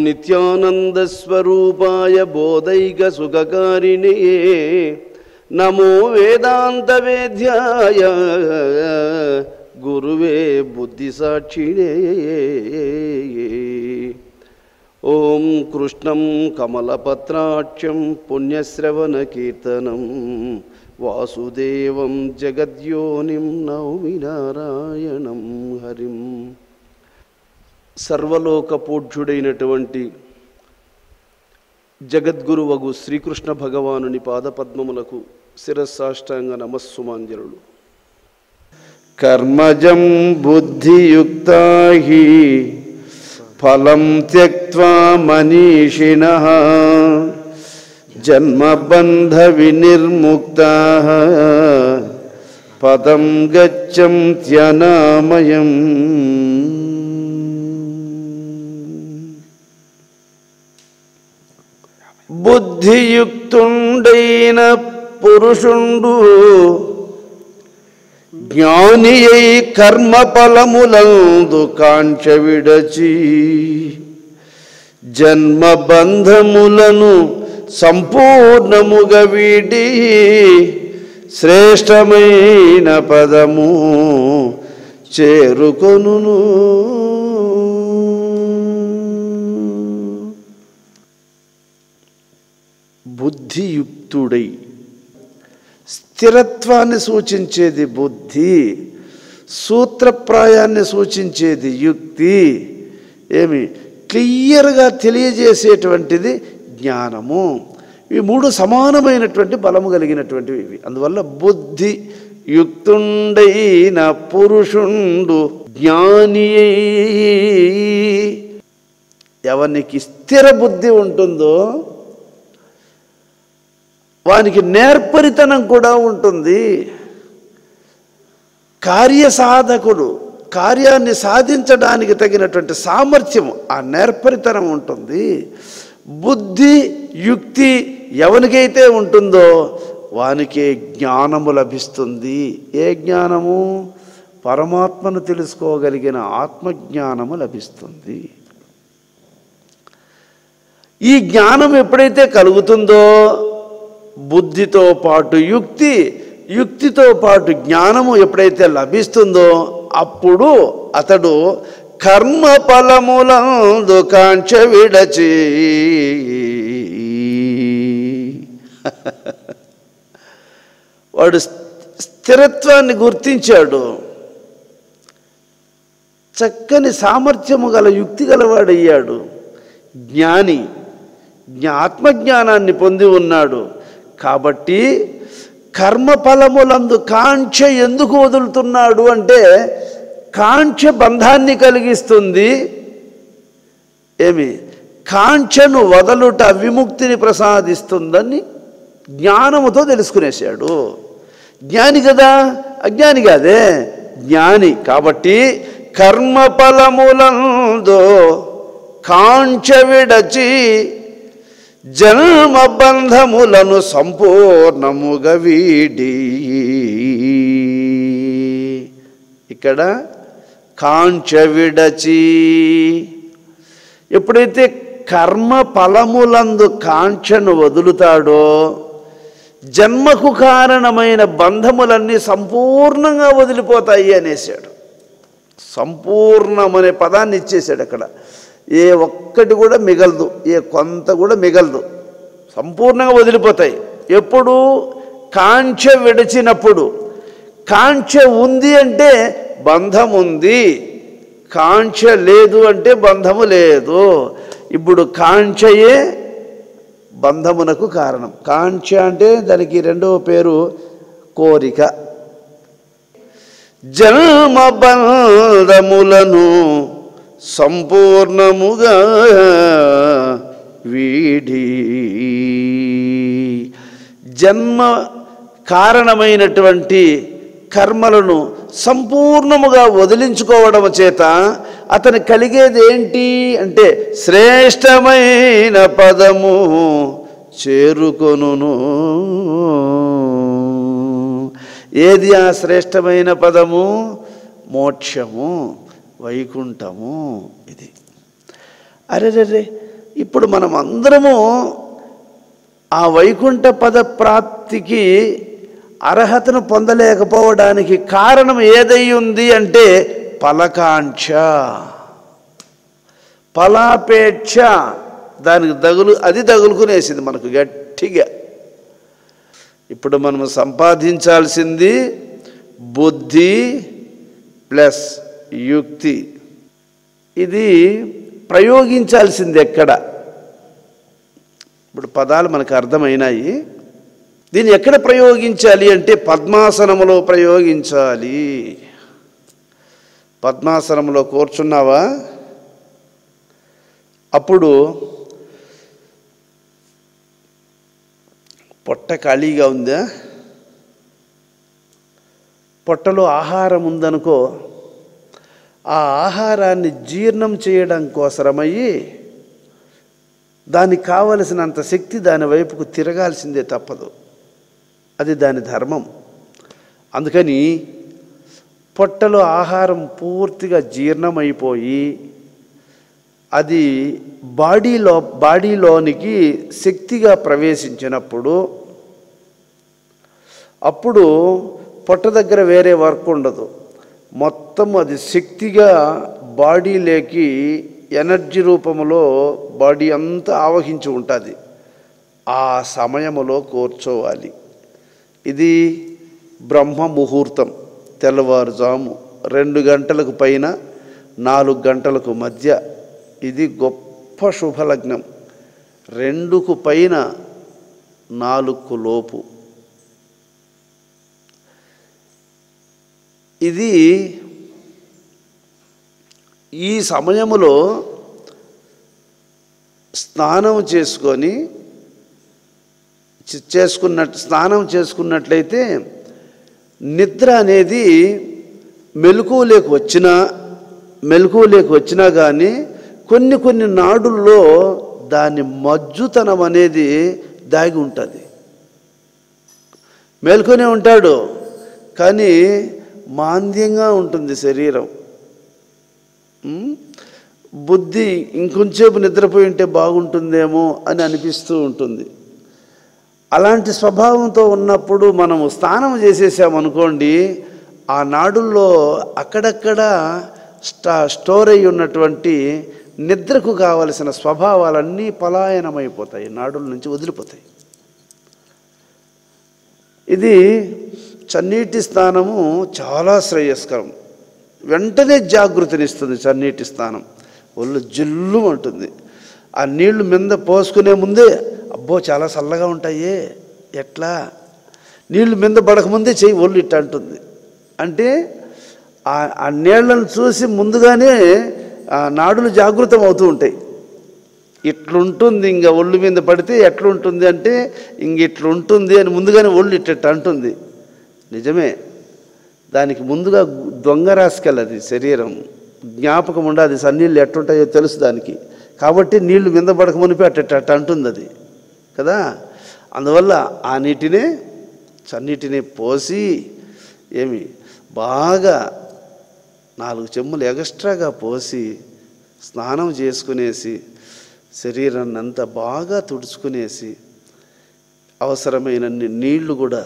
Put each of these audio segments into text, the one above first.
నిత్యానంద స్వరూపాయ బోధైక సుఖకారిణే నమో వేదాంత వేద్యాయ గురువే బుద్ధి సాక్షిణే. ఓం కృష్ణం కమలపత్రాక్షం పుణ్యశ్రవణ కీర్తనం వాసుదేవం జగద్యోనిం నౌమి నారాయణం హరిం. సర్వలోక పూజ్యుడైనటువంటి జగద్గురువగు శ్రీకృష్ణ భగవానుని పాదపద్మములకు శిరస్సాష్టాంగ నమస్సుమాంజలులు. కర్మజం బుద్ధియుక్తా హి ఫలం త్యక్త్వా మనీషిణః జన్మబంధ వినిర్ముక్తాః పదం గచ్చంత్యనామయం. బుద్ధియుక్తుండైన పురుషుండు జ్ఞానియై కర్మఫలములందు కాంక్ష విడచి జన్మబంధములను సంపూర్ణముగా వీడి శ్రేష్టమైన పదము చేరుకొనును. బుద్ధియుక్తుడై, స్థిరత్వాన్ని సూచించేది బుద్ధి, సూత్రప్రాయాన్ని సూచించేది యుక్తి, ఏమి క్లియర్గా తెలియజేసేటువంటిది జ్ఞానము. ఇవి మూడు సమానమైనటువంటి బలము కలిగినటువంటివి ఇవి. అందువల్ల బుద్ధి యుక్తుండైన పురుషుండు జ్ఞాని. ఎవరికి స్థిర బుద్ధి ఉంటుందో వానికి నేర్పరితనం కూడా ఉంటుంది. కార్యసాధకుడు కార్యాన్ని సాధించడానికి తగినటువంటి సామర్థ్యం, ఆ నేర్పరితనం ఉంటుంది. బుద్ధి యుక్తి ఎవరికైతే ఉంటుందో వానికే జ్ఞానము లభిస్తుంది. ఏ జ్ఞానము? పరమాత్మను తెలుసుకోగలిగిన ఆత్మజ్ఞానము లభిస్తుంది. ఈ జ్ఞానం ఎప్పుడైతే కలుగుతుందో బుద్ధితో పాటు యుక్తి, యుక్తితో పాటు జ్ఞానము ఎప్పుడైతే లభిస్తుందో అప్పుడు అతడు కర్మ ఫలములందు కాంక్ష విడచి వాడు స్థిరత్వాన్ని గుర్తించాడు. చక్కని సామర్థ్యము గల యుక్తి గలవాడయ్యాడు. జ్ఞాని, ఆత్మజ్ఞానాన్ని పొంది ఉన్నాడు. కాబట్టి కర్మఫలములందు కాంక్ష ఎందుకు వదులుతున్నాడు అంటే కాంక్ష బంధాన్ని కలిగిస్తుంది. ఏమి? కాంక్షను వదలుట విముక్తిని ప్రసాదిస్తుందని జ్ఞానముతో తెలుసుకునేశాడు. జ్ఞాని కదా, అజ్ఞాని కాదే, జ్ఞాని. కాబట్టి కర్మఫలములందు కాంక్ష విడచి జన్మబంధములను సంపూర్ణముగా వీడి. ఇక్కడ కాంక్ష విడచి, ఎప్పుడైతే కర్మ ఫలములందు కాంక్షను వదులుతాడో జన్మకు కారణమైన బంధములన్నీ సంపూర్ణంగా వదిలిపోతాయి అనేసాడు. సంపూర్ణమనే పదాన్ని ఇచ్చేసాడు అక్కడ. ఏ ఒక్కటి కూడా మిగలదు, ఏ కొంత కూడా మిగలదు, సంపూర్ణంగా వదిలిపోతాయి. ఎప్పుడు? కాంక్ష విడిచినప్పుడు. కాంక్ష ఉంది అంటే బంధం ఉంది, కాంక్ష లేదు అంటే బంధము లేదు. ఇప్పుడు కాంక్షయే బంధమునకు కారణం. కాంక్ష అంటే దానికి రెండవ పేరు కోరిక. జన్మబంధములను సంపూర్ణముగా వీడి, జన్మ కారణమైనటువంటి కర్మలను సంపూర్ణముగా వదిలించుకోవడం చేత అతను కలిగేది ఏంటి అంటే శ్రేష్టమైన పదము చేరుకొనును. ఏది ఆ శ్రేష్టమైన పదము? మోక్షము, వైకుంఠము. ఇది అరే ఇప్పుడు మనం అందరము ఆ వైకుంఠ పద ప్రాప్తికి అర్హతను పొందలేకపోవడానికి కారణం ఏదై ఉంది అంటే ఫలకాంక్ష, ఫలాపేక్ష. దానికి అది తగులుకునేసింది మనకు గట్టిగా. ఇప్పుడు మనం సంపాదించాల్సింది బుద్ధి ప్లస్ యుక్తి. ఇది ప్రయోగించాల్సింది ఎక్కడ? ఇప్పుడు పదాలు మనకు అర్థమైనాయి. దీన్ని ఎక్కడ ప్రయోగించాలి అంటే పద్మాసనములో ప్రయోగించాలి. పద్మాసనంలో కూర్చున్నావా? అప్పుడు పొట్ట ఖాళీగా ఉందా? పొట్టలో ఆహారం ఉందనుకో, ఆ ఆహారాన్ని జీర్ణం చేయడం కోసమయ్యి దానికి కావలసినంత శక్తి దాని వైపుకు తిరగాల్సిందే, తప్పదు. అది దాని ధర్మం. అందుకని పొట్టలో ఆహారం పూర్తిగా జీర్ణమైపోయి అది బాడీలోనికి శక్తిగా ప్రవేశించినప్పుడు అప్పుడు పొట్ట దగ్గర వేరే వర్క్ ఉండదు. మొత్తం అది శక్తిగా బాడీలోకి ఎనర్జీ రూపంలో బాడీ అంతా ఆవహించి ఉంటుంది. ఆ సమయంలో కూర్చోవాలి. ఇది బ్రహ్మ ముహూర్తం, తెల్లవారుజాము 2 గంటలకు పైన 4 గంటలకు మధ్య. ఇది గొప్ప శుభలగ్నం. 2కు పైన 4కు లోపు. ఇది ఈ సమయములో స్నానం చేసుకున్నట్లయితే నిద్ర అనేది మెలకువలోకి వచ్చినా కానీ కొన్ని నాడుల్లో దాని మజ్జుతనం అనేది దాగి ఉంటుంది. మేల్కొనే ఉంటాడు కానీ మాంద్యంగా ఉంటుంది శరీరం. బుద్ధి ఇంకొంచేపు నిద్రపోయి ఉంటే బాగుంటుందేమో అని అనిపిస్తూ ఉంటుంది. అలాంటి స్వభావంతో ఉన్నప్పుడు మనము స్నానం చేసేసామనుకోండి, ఆ నాడుల్లో అక్కడక్కడ స్టోర్ అయి ఉన్నటువంటి నిద్రకు కావలసిన స్వభావాలన్నీ పలాయనమైపోతాయి, నాడుల నుంచి వదిలిపోతాయి. ఇది చన్నీటి స్నానము చాలా శ్రేయస్కరం. వెంటనే జాగృతినిస్తుంది చన్నీటి స్నానం. ఒళ్ళు జిల్లు ఉంటుంది. ఆ నీళ్లు మీద పోసుకునే ముందే అబ్బో చాలా చల్లగా ఉంటాయే, ఎట్లా నీళ్లు మీద పడకముందే చెయ్యి ఒళ్ళు ఇట్ట అంటుంది. అంటే ఆ నీళ్లను చూసి ముందుగానే నాడులు జాగృతం అవుతూ ఉంటాయి. ఇట్లుంటుంది, ఇంకా ఒళ్ళు మీద పడితే ఎట్లుంటుంది అంటే ఇట్లుంటుంది అని ముందుగానే ఒళ్ళు ఇట్ట అంటుంది. నిజమే, దానికి ముందుగా దొంగ రాసుకెళ్ళది శరీరం, జ్ఞాపకం ఉండదు సన్నీళ్ళు ఎట్లుంటాయో తెలుసు దానికి. కాబట్టి నీళ్లు మీద పడక మునిపి అట్ట అంటుంది అది కదా. అందువల్ల ఆ నీటినే చన్నీటిని పోసి బాగా 4 చెంబులు ఎక్స్ట్రాగా పోసి స్నానం చేసుకునేసి శరీరాన్ని అంతా బాగా తుడుచుకునేసి అవసరమైనన్ని నీళ్లు కూడా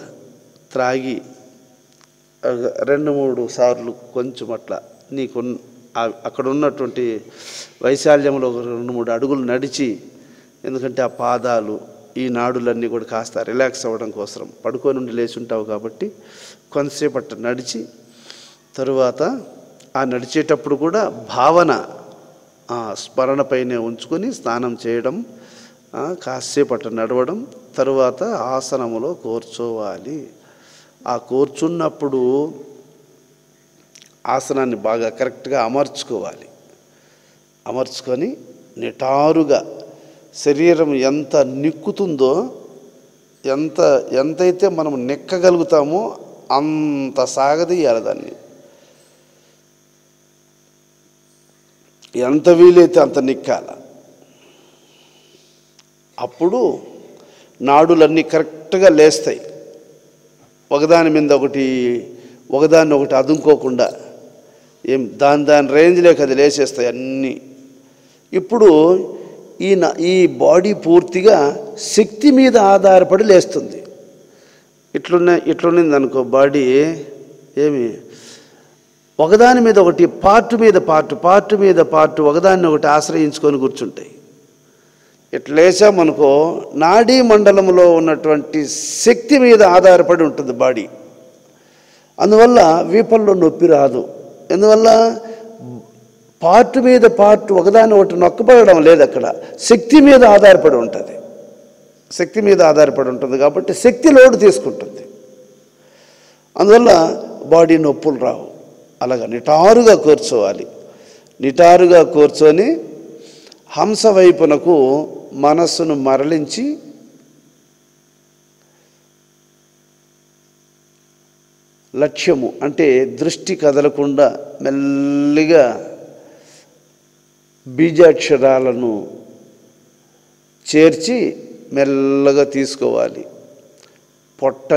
త్రాగి 2-3 సార్లు కొంచెం అట్లా నీకు అక్కడ ఉన్నటువంటి వైశాల్యంలో 2-3 అడుగులు నడిచి, ఎందుకంటే ఆ పాదాలు ఈ నాడులన్నీ కూడా కాస్త రిలాక్స్ అవ్వడం కోసం పడుకొని నుండి లేచి ఉంటావు కాబట్టి కొంతసేపు అట్ట నడిచి తరువాత ఆ నడిచేటప్పుడు కూడా భావన స్మరణపైనే ఉంచుకొని స్నానం చేయడం, కాసేపు అట్ట నడవడం, తరువాత ఆసనములో కూర్చోవాలి. ఆ కూర్చున్నప్పుడు ఆసనాన్ని బాగా కరెక్ట్గా అమర్చుకొని నిటారుగా శరీరం ఎంత నిక్కుతుందో, ఎంతైతే మనం నెక్కగలుగుతామో అంత సాగదీయాలి దాన్ని. ఎంత వీలైతే అంత నిక్కాల. అప్పుడు నాడులన్నీ కరెక్ట్గా లేస్తాయి, ఒకదాని మీద ఒకదాన్ని ఒకటి అదునుకోకుండా దాని రేంజ్లోకి అది లేచేస్తాయి అన్నీ. ఇప్పుడు ఈ బాడీ పూర్తిగా శక్తి మీద ఆధారపడి లేస్తుంది. ఇట్లున్నది అనుకో బాడీ, ఏమి ఒకదాని మీద ఒకటి, పార్ట్ మీద పార్ట్ ఒకదాన్ని ఒకటి ఆశ్రయించుకొని కూర్చుంటాయి. ఇట్లా లేచామనుకో నాడీ మండలంలో ఉన్నటువంటి శక్తి మీద ఆధారపడి ఉంటుంది బాడీ. అందువల్ల వీపల్లో నొప్పి రాదు. ఎందువల్ల పార్ట్ మీద పార్ట్ ఒకదాన్ని ఒకటి నొక్కబడడం లేదు, అక్కడ శక్తి మీద ఆధారపడి ఉంటుంది. శక్తి మీద ఆధారపడి ఉంటుంది కాబట్టి శక్తి లోడ్ తీసుకుంటుంది. అందువల్ల బాడీ నొప్పులు రావు. అలాగా నిటారుగా కూర్చోవాలి. నిటారుగా కూర్చొని హంస వైపునకు మనస్సును మరలించి లక్ష్యము అంటే దృష్టి కదలకుండా మెల్లిగా బీజాక్షరాలను చేర్చి మెల్లగా తీసుకోవాలి. పొట్ట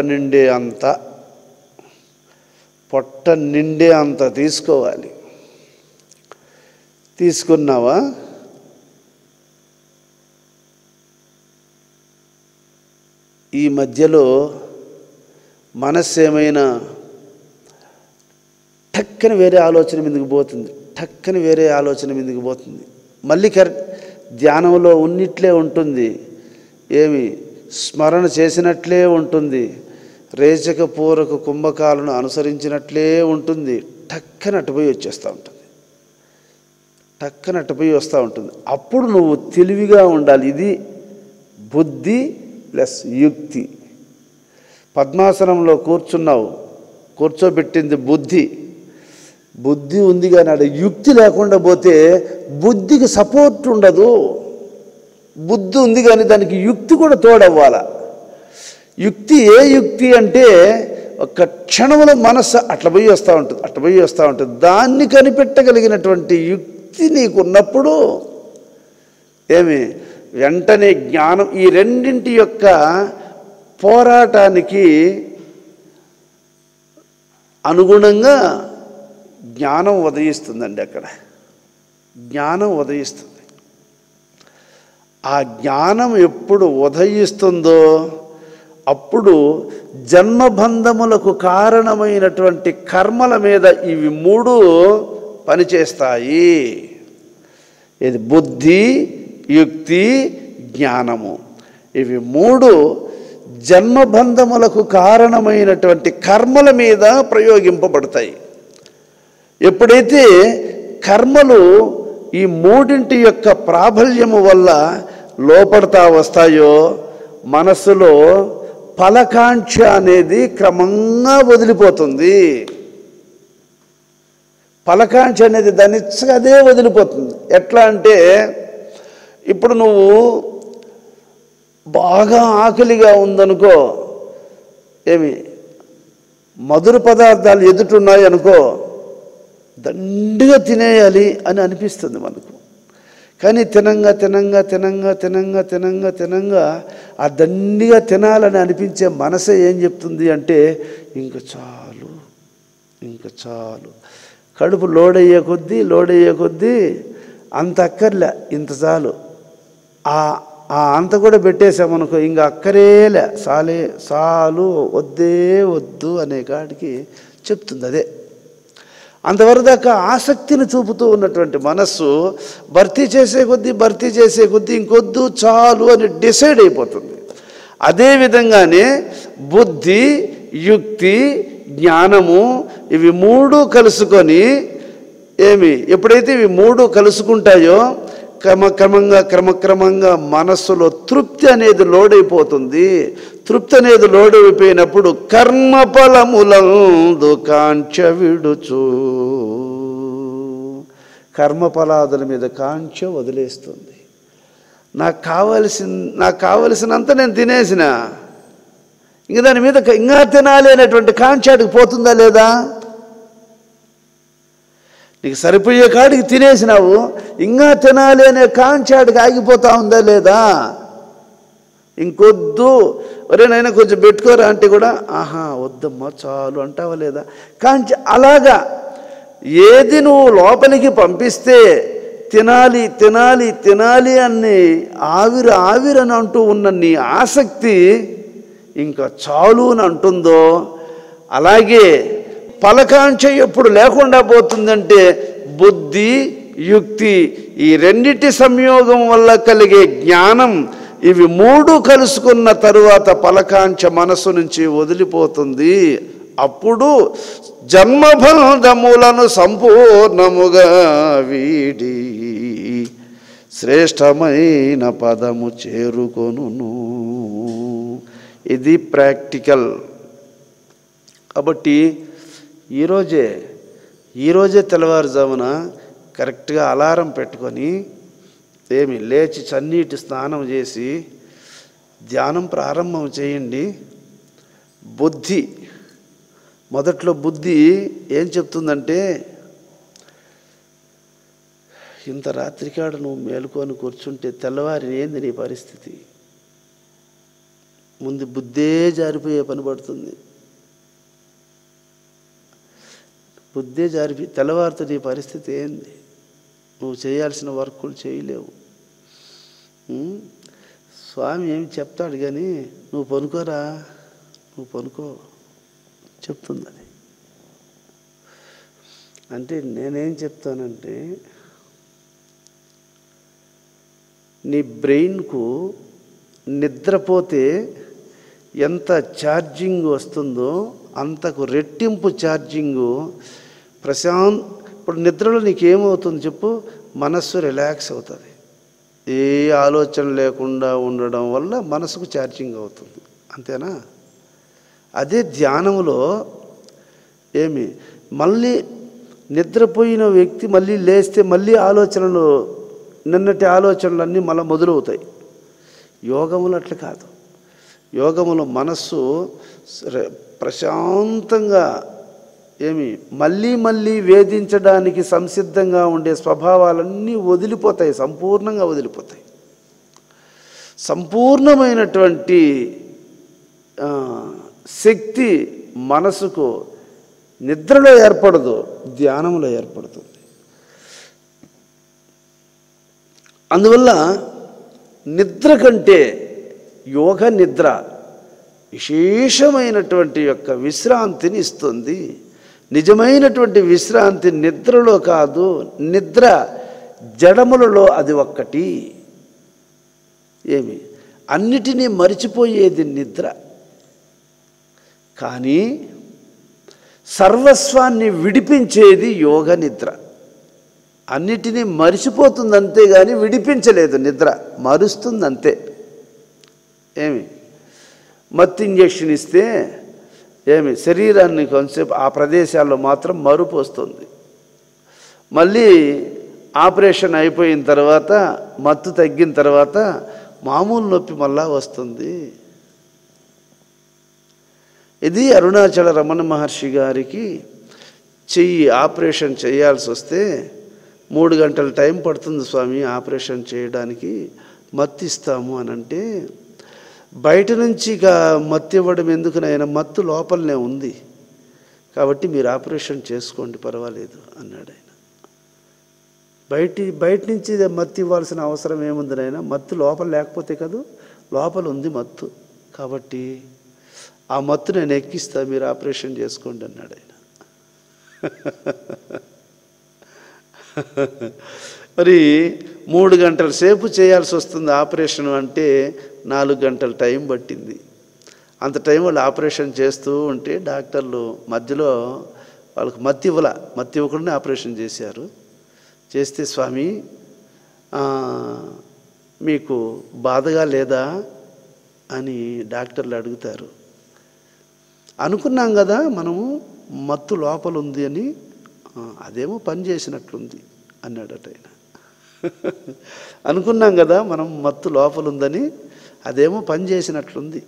నిండే అంత తీసుకోవాలి. తీసుకున్నావా? ఈ మధ్యలో మనస్సు ఏమైనా టక్కన వేరే ఆలోచన మీదకి పోతుంది. మళ్ళీ ధ్యానంలో ఉన్నట్లే ఉంటుంది, ఏమి స్మరణ చేసినట్లే ఉంటుంది, రేచక పూరక కుంభకాలను అనుసరించినట్లే ఉంటుంది. టక్కన అటుపోయి వస్తూ ఉంటుంది. అప్పుడు నువ్వు తెలివిగా ఉండాలి. ఇది బుద్ధి ప్లస్ యుక్తి. పద్మాసనంలో కూర్చోబెట్టింది బుద్ధి ఉంది, కానీ అది యుక్తి లేకుండా పోతే బుద్ధికి సపోర్ట్ ఉండదు. బుద్ధి ఉంది కానీ దానికి యుక్తి కూడా తోడవ్వాల. ఏ యుక్తి అంటే ఒక క్షణంలో మనస్సు అట్లా పోయి వస్తూ ఉంటుంది. దాన్ని కనిపెట్టగలిగినటువంటి యుక్తి నీకున్నప్పుడు ఏమి వెంటనే జ్ఞానం, ఈ రెండింటి యొక్క పోరాటానికి అనుగుణంగా జ్ఞానం ఉదయిస్తుందండి. అక్కడ జ్ఞానం ఉదయిస్తుంది. ఆ జ్ఞానం ఎప్పుడు ఉదయిస్తుందో అప్పుడు జన్మబంధములకు కారణమైనటువంటి కర్మల మీద ఇవి మూడు పనిచేస్తాయి. ఇది బుద్ధి, యుక్తి, జ్ఞానము. ఇవి మూడు జన్మబంధములకు కారణమైనటువంటి కర్మల మీద ప్రయోగింపబడతాయి. ఎప్పుడైతే కర్మలు ఈ మూడింటి యొక్క ప్రాబల్యము వల్ల లోపడతా వస్తాయో మనస్సులో ఫలకాంక్ష అనేది క్రమంగా వదిలిపోతుంది. ఫలకాంక్ష అనేది దాని అదే వదిలిపోతుంది. ఎట్లా అంటే ఇప్పుడు నువ్వు బాగా ఆకలిగా ఉందనుకో, ఏమి మధుర పదార్థాలు ఎదుటున్నాయి అనుకో, దండిగా తినేయాలి అని అనిపిస్తుంది మనకు. కానీ తినంగా ఆ దండిగా తినాలని అనిపించే మనసే ఏం చెప్తుంది అంటే ఇంకా చాలు. కడుపు లోడ్ అయ్యే కొద్దీ అంత అక్కర్లే, ఇంత చాలు. ఆ అంత కూడా పెట్టేసామనుకో ఇంకా అక్కరేలే, చాలు వద్దు అనే కాడికి చెప్తుంది. అదే అంతవరకు దాకా ఆసక్తిని చూపుతూ ఉన్నటువంటి మనస్సు భర్తీ చేసే కొద్దీ ఇంకొద్దు చాలు అని డిసైడ్ అయిపోతుంది. అదేవిధంగానే బుద్ధి, యుక్తి, జ్ఞానము ఇవి మూడు కలుసుకొని ఎప్పుడైతే ఇవి మూడు కలుసుకుంటాయో క్రమక్రమంగా మనస్సులో తృప్తి అనేది లోడైపోతుంది. తృప్తి అనేది లోడైపోయినప్పుడు కర్మఫలములందు కాంక్ష విడుచు, కర్మఫలాదుల మీద కాంక్ష వదిలేస్తుంది. నాకు కావలసినంత నేను తినేసిన, ఇంక దాని మీద ఇంకా తినాలి అనేటువంటి కాంక్ష అడిగి పోతుందా లేదా? నీకు సరిపోయే కాడికి తినేసినావు, ఇంకా తినాలి అనే కాంక్షాడికి ఆగిపోతా ఉందా లేదా? ఇంకొద్దు, ఒరేనైనా కొంచెం పెట్టుకోరా అంటే కూడా వద్దమ్మా చాలు అంటావా లేదా? కాంక్ష అలాగా ఏది నువ్వు లోపలికి పంపిస్తే తినాలి తినాలి తినాలి అని ఆవిరని అంటూ ఉన్న నీ ఆసక్తి ఇంకా చాలు అని అంటుందో, అలాగే ఫలకాంక్ష ఎప్పుడు లేకుండా పోతుందంటే బుద్ధి యుక్తి ఈ రెండిటి సంయోగం వల్ల కలిగే జ్ఞానం, ఇవి మూడు కలుసుకున్న తరువాత ఫలకాంక్ష మనసు నుంచి వదిలిపోతుంది. అప్పుడు జన్మబంధములను సంపూర్ణముగా వీడి శ్రేష్టమైన పదము చేరుకొనును. ఇది ప్రాక్టికల్. కాబట్టి ఈరోజే తెల్లవారుజామున కరెక్ట్గా అలారం పెట్టుకొని లేచి చన్నీటి స్నానం చేసి ధ్యానం ప్రారంభం చేయండి. మొదట్లో బుద్ధి ఏం చెప్తుందంటే, ఇంత రాత్రికాడ నువ్వు మేలుకొని కూర్చుంటే తెల్లవారి ఏంది నీ పరిస్థితి? ముందు బుద్ధే జారిపోయే పని పడుతుంది. తెల్లవారితో నీ పరిస్థితి ఏంది? నువ్వు చేయాల్సిన వర్కులు చేయలేవు. స్వామి ఏమి చెప్తాడు కానీ నువ్వు పనుకోరా, నువ్వు పనుకో చెప్తుంది అది. అంటే నేనేం చెప్తానంటే, నీ బ్రెయిన్కు నిద్రపోతే ఎంత ఛార్జింగ్ వస్తుందో అంతకు రెట్టింపు ఛార్జింగు ఇప్పుడు నిద్రలో నీకేమవుతుంది చెప్పు? మనస్సు రిలాక్స్ అవుతుంది. ఏ ఆలోచన లేకుండా ఉండడం వల్ల మనసుకు ఛార్జింగ్ అవుతుంది. అంతేనా? అదే ధ్యానంలో మళ్ళీ నిద్రపోయిన వ్యక్తి మళ్ళీ లేస్తే మళ్ళీ నిన్నటి ఆలోచనలన్నీ మళ్ళీ మొదలవుతాయి. యోగములు అట్లా కాదు. యోగములో మనస్సు ప్రశాంతంగా మళ్ళీ వేధించడానికి సంసిద్ధంగా ఉండే స్వభావాలన్నీ వదిలిపోతాయి, సంపూర్ణంగా వదిలిపోతాయి. సంపూర్ణమైనటువంటి శక్తి మనసుకు నిద్రలో ఏర్పడదు, ధ్యానంలో ఏర్పడుతుంది. అందువల్ల నిద్ర కంటే యోగ నిద్ర విశేషమైనటువంటి యొక్క విశ్రాంతిని ఇస్తుంది. నిజమైనటువంటి విశ్రాంతి నిద్రలో కాదు, నిద్ర జడములలో అది ఒక్కటి. అన్నిటినీ మరిచిపోయేది నిద్ర. కానీ సర్వస్వాన్ని విడిపించేది యోగ నిద్ర. అన్నిటినీ మరిచిపోతుంది అంతేగాని విడిపించలేదు. నిద్ర మరుస్తుంది అంతే. మత్తు ఇంజెక్షన్ ఇస్తే శరీరాన్ని కొంచెంసేపు ఆ ప్రదేశాల్లో మాత్రం మరుపు వస్తుంది. మళ్ళీ ఆపరేషన్ అయిపోయిన తర్వాత మత్తు తగ్గిన తర్వాత మామూలు నొప్పి మళ్ళా వస్తుంది. ఇది అరుణాచల రమణ మహర్షి గారికి ఆపరేషన్ చేయాల్సి వస్తే 3 గంటల టైం పడుతుంది స్వామి ఆపరేషన్ చేయడానికి, మత్తు ఇస్తాము అని అంటే, బయట నుంచి మత్తు ఇవ్వడం ఎందుకునైనా, మత్తు లోపలనే ఉంది కాబట్టి మీరు ఆపరేషన్ చేసుకోండి పర్వాలేదు అన్నాడు ఆయన. బయట నుంచి మత్తు ఇవ్వాల్సిన అవసరం ఏముంది నాయన? మత్తు లోపల లేకపోతే కదా, లోపల ఉంది మత్తు, కాబట్టి ఆ మత్తు నేను ఎక్కిస్తా, మీరు ఆపరేషన్ చేసుకోండి అన్నాడు ఆయన. మరి 3 గంటల సేపు చేయాల్సి వస్తుంది ఆపరేషన్ అంటే 4 గంటల టైం పట్టింది. అంత టైం వాళ్ళు ఆపరేషన్ చేస్తూ ఉంటే డాక్టర్లు మధ్యలో వాళ్ళకి మత్తు ఇవ్వకుండా ఆపరేషన్ చేశారు. చేస్తే స్వామి మీకు బాధగా లేదా అని డాక్టర్లు అడుగుతారు. అనుకున్నాం కదా మనము మత్తు లోపల ఉంది అని, అదేమో పని చేసినట్లుంది అన్నాడట ఆయన. అనుకున్నాం కదా మనం మత్తు లోపల ఉందని, అదేమో పని చేసినట్లుంది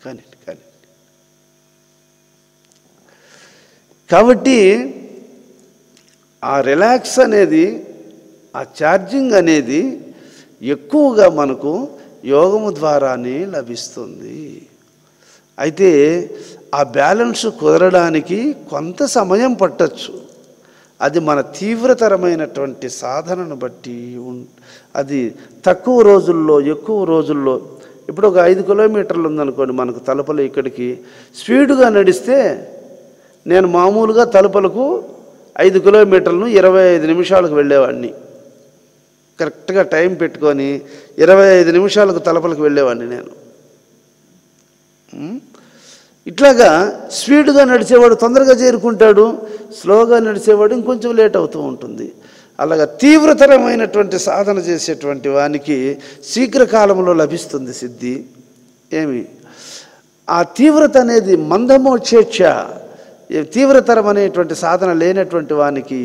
కానీ. కాబట్టి ఆ రిలాక్స్ అనేది, ఆ ఛార్జింగ్ అనేది ఎక్కువగా మనకు యోగము ద్వారానే లభిస్తుంది. అయితే ఆ బ్యాలెన్స్ కుదరడానికి కొంత సమయం పట్టచ్చు. అది మన తీవ్రతరమైనటువంటి సాధనను బట్టి అది తక్కువ రోజుల్లో ఎక్కువ రోజుల్లో. ఇప్పుడు ఒక 5 కిలోమీటర్లు ఉందనుకోండి మనకు తలుపలు ఇక్కడికి, స్పీడ్గా నడిస్తే నేను మామూలుగా తలుపలకు 5 కిలోమీటర్లను 25 నిమిషాలకు వెళ్ళేవాడిని. కరెక్ట్గా టైం పెట్టుకొని 25 నిమిషాలకు తలుపలకు వెళ్ళేవాడిని నేను. ఇట్లాగా స్పీడ్గా నడిచేవాడు తొందరగా చేరుకుంటాడు, స్లోగా నడిచేవాడు ఇంకొంచెం లేట్ అవుతూ ఉంటుంది. అలాగా తీవ్రతరమైనటువంటి సాధన చేసేటువంటి వానికి శీఘ్రకాలంలో లభిస్తుంది సిద్ధి. ఆ తీవ్రత అనేది మందమోక్షేక్ష, తీవ్రతరం అనేటువంటి సాధన లేనటువంటి వానికి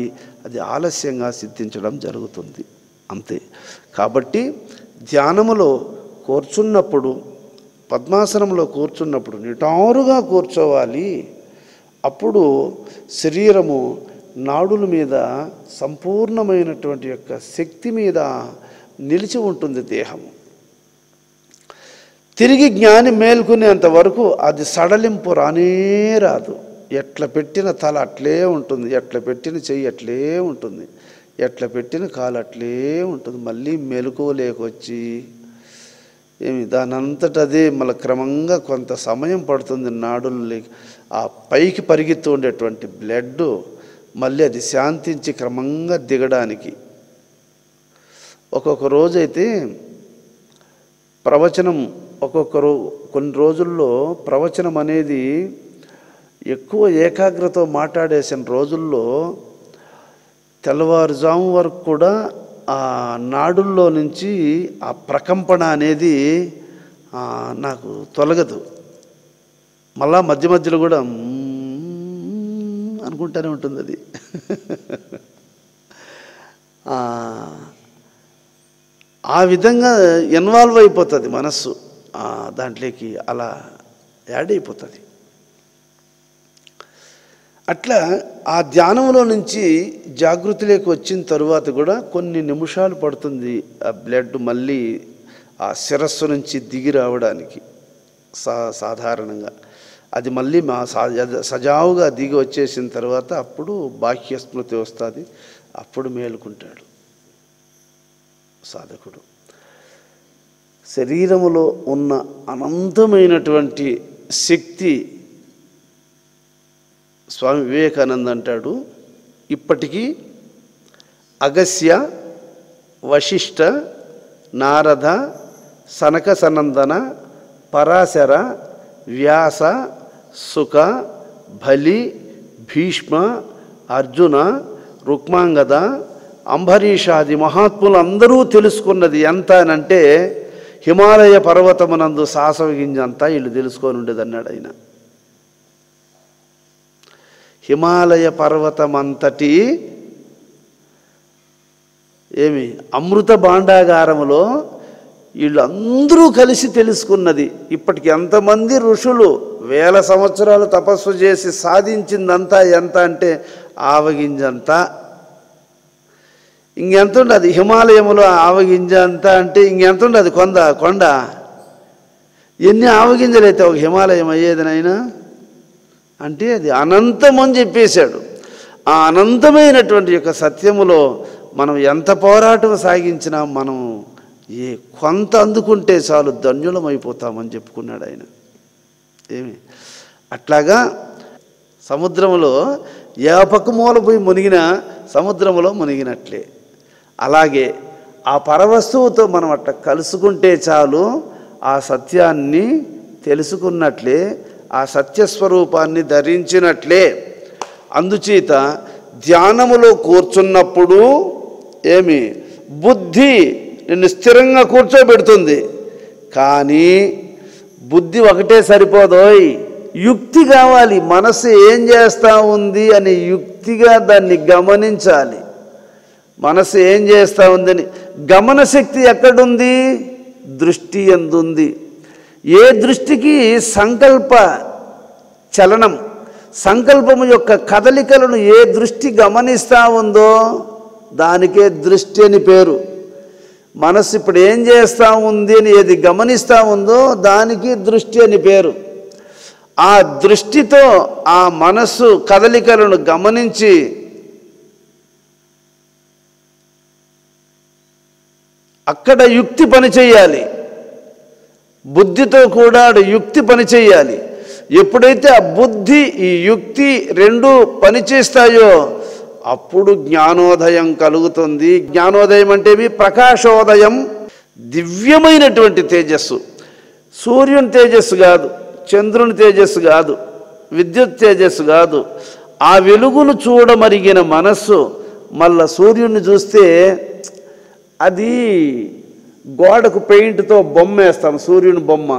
అది ఆలస్యంగా సిద్ధించడం జరుగుతుంది, అంతే. కాబట్టి ధ్యానములో కూర్చున్నప్పుడు, పద్మాసనంలో కూర్చున్నప్పుడు నిటారుగా కూర్చోవాలి. అప్పుడు శరీరము నాడుల మీద సంపూర్ణమైనటువంటి యొక్క శక్తి మీద నిలిచి ఉంటుంది దేహము. తిరిగి జ్ఞాని మేల్కొనేంత వరకు అది సడలింపు రానే రాదు. ఎట్లా పెట్టిన తల అట్లే ఉంటుంది, ఎట్లా పెట్టిన చెయ్యి అట్లే ఉంటుంది, ఎట్లా పెట్టిన కాలు అట్లే ఉంటుంది. మళ్ళీ మెలకువలేకొచ్చి దానంతట అదే మళ్ళీ క్రమంగా కొంత సమయం పడుతుంది. నాడులు ఆ పైకి పరిగెత్తు ఉండేటువంటి బ్లడ్ మళ్ళీ అది శాంతించి క్రమంగా దిగడానికి. ఒక్కొక్క రోజైతే ప్రవచనం, కొన్ని రోజుల్లో ప్రవచనం అనేది ఎక్కువ ఏకాగ్రతతో మాట్లాడేసిన రోజుల్లో తెల్లవారుజాము వరకు కూడా ఆ నాడుల్లో నుంచి ఆ ప్రకంపన అనేది నాకు తొలగదు. మళ్ళా మధ్య మధ్యలో కూడా అనుకుంటూనే ఉంటుంది అది. ఆ విధంగా ఇన్వాల్వ్ అయిపోతుంది మనస్సు దాంట్లోకి, అలా యాడ్ అయిపోతుంది. అట్లా ఆ ధ్యానంలో నుంచి జాగృతిలోకి వచ్చిన తరువాత కూడా కొన్ని నిమిషాలు పడుతుంది ఆ బ్లడ్ మళ్ళీ ఆ శిరస్సు నుంచి దిగి రావడానికి. సాధారణంగా అది మళ్ళీ సజావుగా దిగి వచ్చేసిన తర్వాత అప్పుడు బాహ్య స్మృతి వస్తుంది, అప్పుడు మేలుకుంటాడు సాధకుడు. శరీరములో ఉన్న అనంతమైనటువంటి శక్తి స్వామి వివేకానంద అంటాడు, ఇప్పటికీ అగస్య, వశిష్ఠ, నారద, సనక సనందన, పరాశర, వ్యాస, సుక, బలి, భీష్మ, అర్జున, రుక్మాంగద, అంబరీషాది మహాత్ములు అందరూ తెలుసుకున్నది ఎంత అనంటే హిమాలయ పర్వతమునందు సాసవ గింజంతా వీళ్ళు తెలుసుకొని ఉండేదన్నాడు ఆయన. హిమాలయ పర్వతమంతటి అమృత భాండాగారములో వీళ్ళందరూ కలిసి తెలుసుకున్నది. ఇప్పటికి ఎంతమంది ఋషులు వేల సంవత్సరాలు తపస్సు చేసి సాధించిందంతా ఎంత అంటే ఆవగింజంతా. ఇంకెంత ఉండదు హిమాలయములో ఆవగింజ అంతా అంటే, ఇంకెంత ఉండదు కొండ. ఎన్ని ఆవగింజలు అయితే ఒక హిమాలయం అయ్యేదినైనా అంటే అది అనంతం అని చెప్పేశాడు. ఆ అనంతమైనటువంటి యొక్క సత్యములో మనం ఎంత పోరాటం సాగించినా మనం కొంత అందుకుంటే చాలు ధన్యులమైపోతామని చెప్పుకున్నాడు ఆయన. అట్లాగా సముద్రంలో ఏ పక్క మూల పోయి మునిగినా సముద్రంలో మునిగినట్లే. అలాగే ఆ పరవస్తువుతో మనం అట్లా కలుసుకుంటే చాలు ఆ సత్యాన్ని తెలుసుకున్నట్లే, ఆ సత్యస్వరూపాన్ని ధరించినట్లే. అందుచేత ధ్యానములో కూర్చున్నప్పుడు బుద్ధి నిన్ను స్థిరంగా కూర్చోబెడుతుంది. కానీ బుద్ధి ఒకటే సరిపోదోయ్, యుక్తి కావాలి. మనసు ఏం చేస్తూ ఉంది అని యుక్తిగా దాన్ని గమనించాలి. మనసు ఏం చేస్తూ ఉందని గమన శక్తి ఎక్కడుంది? దృష్టి ఎందుంది. ఏ దృష్టికి సంకల్ప చలనం, సంకల్పము యొక్క కదలికలను ఏ దృష్టి గమనిస్తూ ఉందో దానికే దృష్టి అని పేరు. మనసు ఇప్పుడు ఏం చేస్తూ ఉంది అని ఏది గమనిస్తూ ఉందో దానికి దృష్టి అని పేరు. ఆ దృష్టితో ఆ మనస్సు కదలికలను గమనించి అక్కడ యుక్తి పనిచేయాలి, బుద్ధితో కూడా యుక్తి పనిచేయాలి. ఎప్పుడైతే ఆ బుద్ధి ఈ యుక్తి రెండు పనిచేస్తాయో అప్పుడు జ్ఞానోదయం కలుగుతుంది. జ్ఞానోదయం అంటే ప్రకాశోదయం, దివ్యమైనటువంటి తేజస్సు. సూర్యుని తేజస్సు కాదు, చంద్రుని తేజస్సు కాదు, విద్యుత్ తేజస్సు కాదు. ఆ వెలుగును చూడమరిగిన మనస్సు మళ్ళా సూర్యుడిని చూస్తే అది గోడకు పెయింట్తో బొమ్మ వేస్తాం, సూర్యుని బొమ్మ.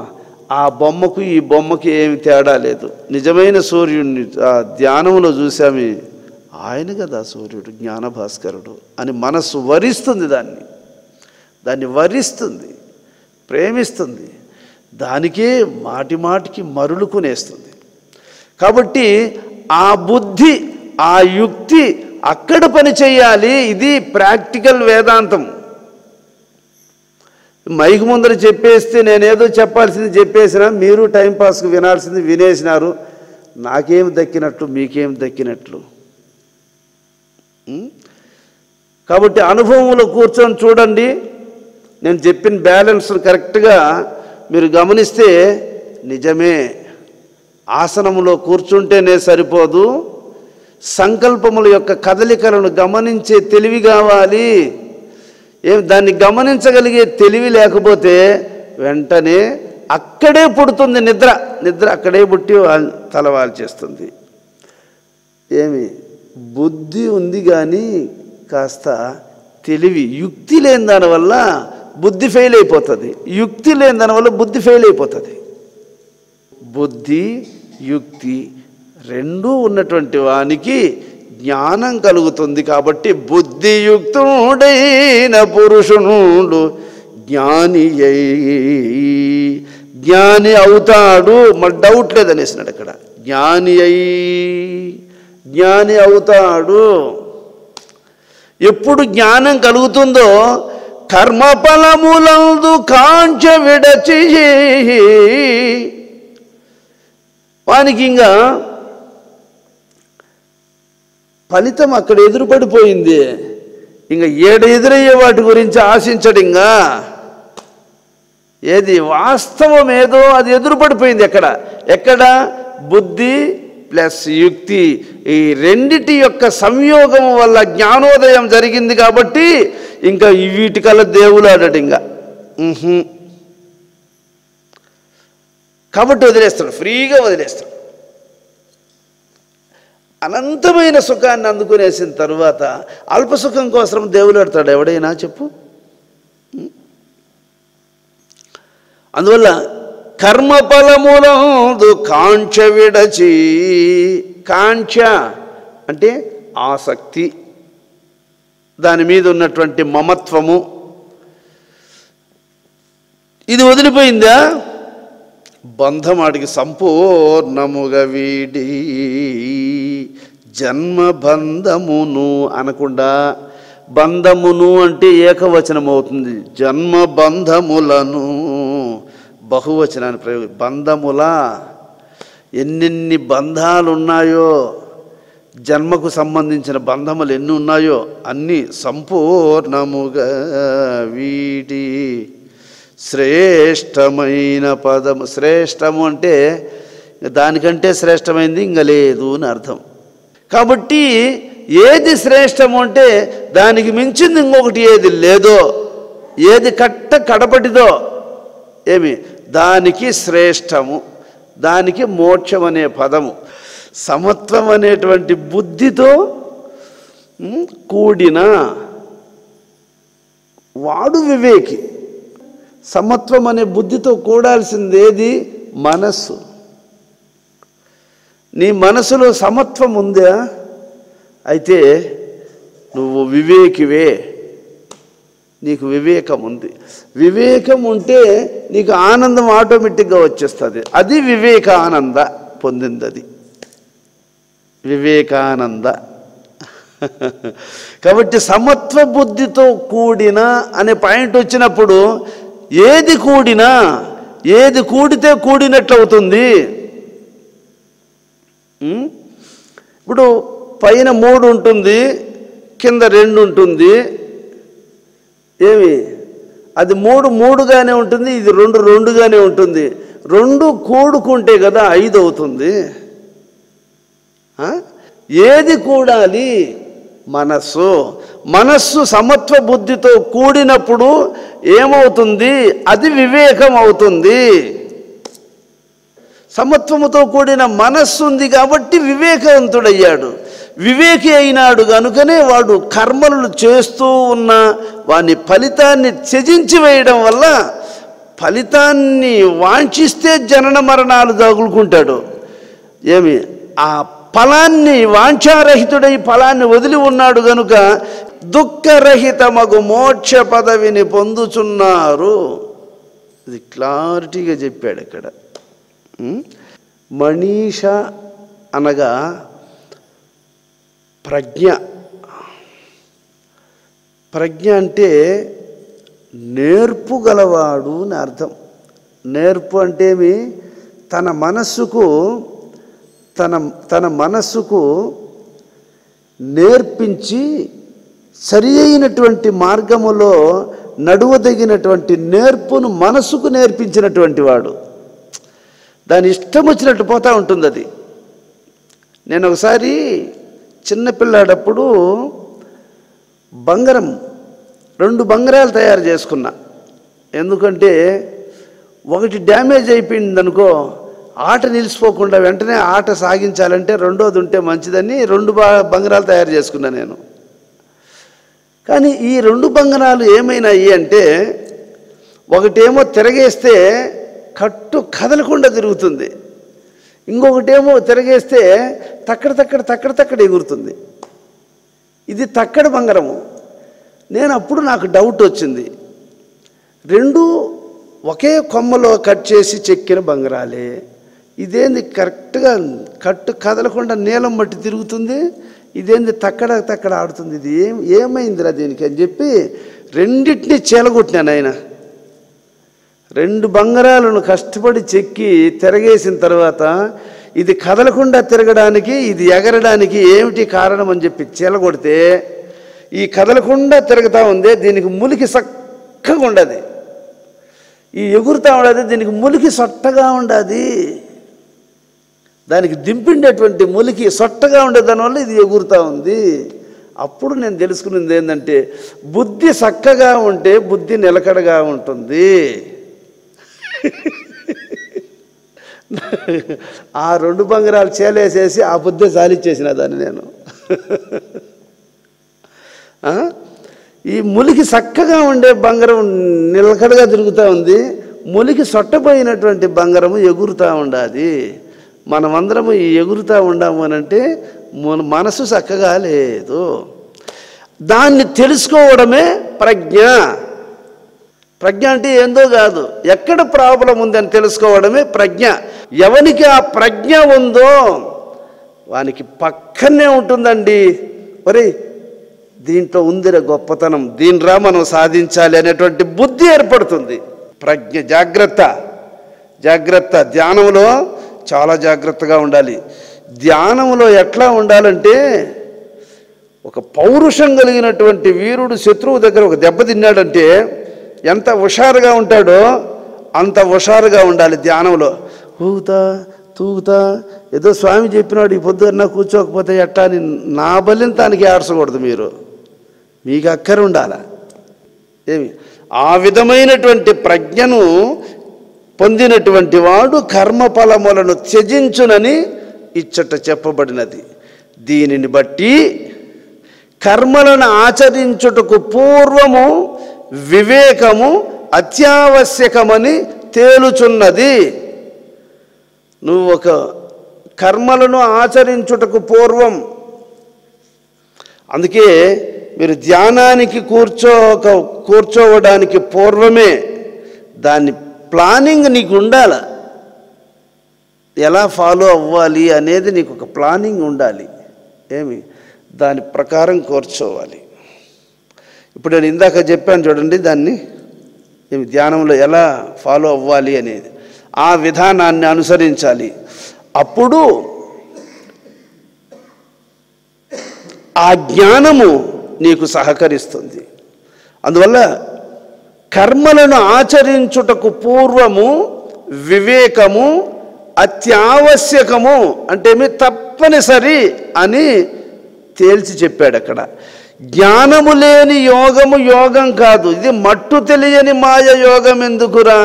ఆ బొమ్మకు ఈ బొమ్మకి ఏమి తేడా లేదు. నిజమైన సూర్యుడిని ఆ ధ్యానంలో చూసామి, ఆయన కదా సూర్యుడు, జ్ఞానభాస్కరుడు అని మనస్సు వరిస్తుంది, దాన్ని వరిస్తుంది, ప్రేమిస్తుంది, దానికే మాటి మాటికి మరులుకునేస్తుంది. కాబట్టి ఆ బుద్ధి ఆ యుక్తి అక్కడ పని చేయాలి. ఇది ప్రాక్టికల్ వేదాంతం. మైకు ముందర చెప్పేస్తే నేనేదో చెప్పాల్సింది చెప్పేసినా, మీరు టైంపాస్కి వినాల్సింది వినేసినారు, నాకేం దక్కినట్లు మీకేం దక్కినట్లు. కాబట్టి అనుభవంలో కూర్చొని చూడండి. నేను చెప్పిన బ్యాలెన్స్ కరెక్ట్గా మీరు గమనిస్తే నిజమే. ఆసనములో కూర్చుంటేనే సరిపోదు, సంకల్పముల యొక్క కదలికలను గమనించే తెలివి కావాలి. దాన్ని గమనించగలిగే తెలివి లేకపోతే వెంటనే అక్కడే పుడుతుంది నిద్ర అక్కడే పుట్టి తలవాలు చేస్తుంది. బుద్ధి ఉంది కానీ కాస్త తెలివి, యుక్తి లేని దానివల్ల బుద్ధి ఫెయిల్ అయిపోతుంది, యుక్తి లేని దానివల్ల బుద్ధి ఫెయిల్ అయిపోతుంది. బుద్ధి యుక్తి రెండూ ఉన్నటువంటి వానికి జ్ఞానం కలుగుతుంది. కాబట్టి బుద్ధియుక్తుడైన పురుషునుడు జ్ఞాని అవుతాడు. మరి డౌట్ లేదనేసినాడు అక్కడ. జ్ఞాని అవుతాడు. ఎప్పుడు జ్ఞానం కలుగుతుందో కర్మఫలములందు కాంక్ష విడచి వానికి ఇంకా ఫలితం అక్కడ ఎదురుపడిపోయింది. ఇంకా ఎదురయ్యే వాటి గురించి ఆశించడు. ఇంకా ఏది వాస్తవం ఏదో అది ఎదురుపడిపోయింది. ఎక్కడ బుద్ధి ప్లస్ యుక్తి, ఈ రెండిటి యొక్క సంయోగం వల్ల జ్ఞానోదయం జరిగింది. కాబట్టి ఇంకా వీటికల్లా దేవుడు ఆడడు. ఇంకా కాబట్టి వదిలేస్తాడు, ఫ్రీగా వదిలేస్తాడు. అనంతమైన సుఖాన్ని అందుకునేసిన తర్వాత అల్పసుఖం కోసం దేవులాడతాడు ఎవడైనా చెప్పు. అందువల్ల కర్మఫలములందు కాంక్ష విడచి, కాంక్ష అంటే ఆసక్తి, దాని మీద ఉన్నటువంటి మమత్వము, ఇది వదిలిపోయిందా బంధమాడికి సంపూర్ణముగా వీడి జన్మబంధమును అనకుండా, బంధమును అంటే ఏకవచనం అవుతుంది, జన్మబంధములను బహువచనాన్ని ప్రయోగం. బంధముల ఎన్నెన్ని బంధాలు ఉన్నాయో, జన్మకు సంబంధించిన బంధములు ఎన్ని ఉన్నాయో అన్నీ సంపూర్ణముగా వీడి శ్రేష్టమైన పదము. శ్రేష్టము అంటే దానికంటే శ్రేష్టమైంది ఇంకా లేదు అని అర్థం. కాబట్టి ఏది శ్రేష్టము అంటే దానికి మించింది ఇంకొకటి ఏది లేదో, ఏది కడపటిదో దానికి శ్రేష్టము, దానికి మోక్షం అనే పదము. సమత్వం అనేటువంటి బుద్ధితో కూడిన వాడు వివేకి. సమత్వం అనే బుద్ధితో కూడాల్సింది ఏది? మనస్సు. నీ మనసులో సమత్వం ఉందా? అయితే నువ్వు వివేకివే, నీకు వివేకం ఉంది. వివేకం ఉంటే నీకు ఆనందం ఆటోమేటిక్గా వచ్చేస్తుంది. అది వివేకానంద పొందింది, అది వివేకానంద. కాబట్టి సమత్వ బుద్ధితో కూడిన అనే పాయింట్ వచ్చినప్పుడు ఏది కూడినా, ఏది కూడితే కూడినట్లు అవుతుంది. ఇప్పుడు పైన 3 ఉంటుంది, కింద 2 ఉంటుంది. అది 3 3గానే ఉంటుంది, ఇది 2 2గానే ఉంటుంది. 2 కూడుకుంటే కదా 5 అవుతుంది. ఏది కూడాలి? మనస్సు సమత్వ బుద్ధితో కూడినప్పుడు ఏమవుతుంది? అది వివేకం అవుతుంది. సమత్వముతో కూడిన మనస్సు ఉంది కాబట్టి వివేకవంతుడయ్యాడు. వివేకి అయినాడు కనుకనే వాడు కర్మలను చేస్తూ ఉన్న వాని ఫలితాన్ని త్యజించి వేయడం వల్ల ఫలితాన్ని వాంఛిస్తే జనన మరణాలు తగులుకుంటాడు. ఆ ఫలాన్ని వాంఛారహితుడై ఫలాన్ని వదిలి ఉన్నాడు కనుక దుఃఖరహితమగు మోక్ష పదవిని పొందుచున్నారు. ఇది క్లారిటీగా చెప్పాడు ఇక్కడ. మనీష అనగా ప్రజ్ఞ అంటే నేర్పు గలవాడు అని అర్థం. నేర్పు అంటేమి? తన మనస్సుకు నేర్పించి సరి అయినటువంటి మార్గములో నడువదగినటువంటి నేర్పును మనసుకు నేర్పించినటువంటి వాడు. దాని ఇష్టం వచ్చినట్టు పోతూ ఉంటుంది అది. నేను ఒకసారి చిన్నపిల్లాడప్పుడు 2 బంగారాలు తయారు చేసుకున్నా. ఎందుకంటే ఒకటి డ్యామేజ్ అయిపోయింది అనుకో, ఆట నిలిచిపోకుండా వెంటనే ఆట సాగించాలంటే రెండోది ఉంటే మంచిదని 2 బంగారాలు తయారు చేసుకున్నా నేను. కానీ ఈ 2 బంగారాలు ఏమైనాయి అంటే, ఒకటేమో తిరగేస్తే కట్టు కదలకుండా తిరుగుతుంది, ఇంకొకటేమో తిరగేస్తే తక్కడ ఎగురుతుంది. ఇది తక్కడ బంగారము. అప్పుడు నాకు డౌట్ వచ్చింది, 2 ఒకే కొమ్మలో కట్ చేసి చెక్కిన బంగారాలే, ఇదేంది కరెక్ట్గా కట్టు కదలకుండా నీలం మట్టి తిరుగుతుంది, ఇదేంది తక్కడ ఆడుతుంది, ఇది ఏమైందిరా దీనికి అని చెప్పి 2టిని చీలగొట్టినాను. ఆయన 2 బంగారాలను కష్టపడి చెక్కి తిరగేసిన తర్వాత ఇది కదలకుండా తిరగడానికి, ఇది ఎగరడానికి ఏమిటి కారణం అని చెప్పి చీలగొడితే ఈ కదలకుండా తిరుగుతూ ఉంది, దీనికి ములికి చక్కగా ఉండదు, ఈ ఎగురుతూ ఉండదు, దీనికి ములికి సొట్టగా ఉండదు, దానికి దింపిండేటువంటి ములికి సొట్టగా ఉండే దానివల్ల ఇది ఎగురుతూ ఉంది. అప్పుడు నేను తెలుసుకున్నది ఏంటంటే, బుద్ధి చక్కగా ఉంటే బుద్ధి నిలకడగా ఉంటుంది. ఆ 2 బంగారాలు చేలేసేసి ఆ బుద్ధి సాలిచ్చేసిన దాన్ని నేను. ఈ ములికి చక్కగా ఉండే బంగారం నిలకడగా తిరుగుతూ ఉంది, ములికి సొట్టపోయినటువంటి బంగారము ఎగురుతూ ఉండాలి. మనమందరము ఈ ఎగురుతూ ఉండాము అని అంటే మనసు చక్కగా లేదు. దాన్ని తెలుసుకోవడమే ప్రజ్ఞ. ప్రజ్ఞ అంటే ఏందో కాదు, ఎక్కడ ప్రాబ్లం ఉందని తెలుసుకోవడమే ప్రజ్ఞ. ఎవనికి ఆ ప్రజ్ఞ ఉందో వానికి పక్కనే ఉంటుందండి, మరి దీంట్లో ఉందిరా గొప్పతనం, దీనిరా మనం సాధించాలి అనేటువంటి బుద్ధి ఏర్పడుతుంది. ప్రజ్ఞ. జాగ్రత్త. ధ్యానంలో చాలా జాగ్రత్తగా ఉండాలి. ధ్యానంలో ఎట్లా ఉండాలంటే, ఒక పౌరుషం కలిగినటువంటి వీరుడు శత్రువు దగ్గర ఒక దెబ్బ తిన్నాడంటే ఎంత హుషారుగా ఉంటాడో అంత హుషారుగా ఉండాలి ధ్యానంలో. తూగుతా ఏదో స్వామి చెప్పినాడు ఈ పొద్దున్న కూర్చోకపోతే ఎట్టా అని నా బలింతానికి ఆడసకూడదు. మీకు అక్కర ఉండాల. ఆ విధమైనటువంటి ప్రజ్ఞను పొందినటువంటి వాడు కర్మఫలములను త్యజించునని ఇచ్చట చెప్పబడినది. దీనిని బట్టి కర్మలను ఆచరించుటకు పూర్వము వివేకము అత్యావశ్యకమని తేలుచున్నది. నువ్వు ఒక కర్మలను ఆచరించుటకు పూర్వం, అందుకే మీరు ధ్యానానికి కూర్చోవడానికి పూర్వమే దాన్ని ప్లానింగ్ నీకు ఉండాలి. ఎలా ఫాలో అవ్వాలి అనేది నీకు ఒక ప్లానింగ్ ఉండాలి. దాని ప్రకారం కూర్చోవాలి. ఇప్పుడు నేను ఇందాక చెప్పాను చూడండి, దాన్ని ధ్యానంలో ఎలా ఫాలో అవ్వాలి అనేది, ఆ విధానాన్ని అనుసరించాలి. అప్పుడు ఆ జ్ఞానము నీకు సహకరిస్తుంది. అందువల్ల కర్మలను ఆచరించుటకు పూర్వము వివేకము అత్యావశ్యకము అంటే తప్పనిసరి అని తేల్చి చెప్పాడు అక్కడ. జ్ఞానము లేని యోగము యోగం కాదు, ఇది మట్టు తెలియని మాయ యోగం ఎందుకురా,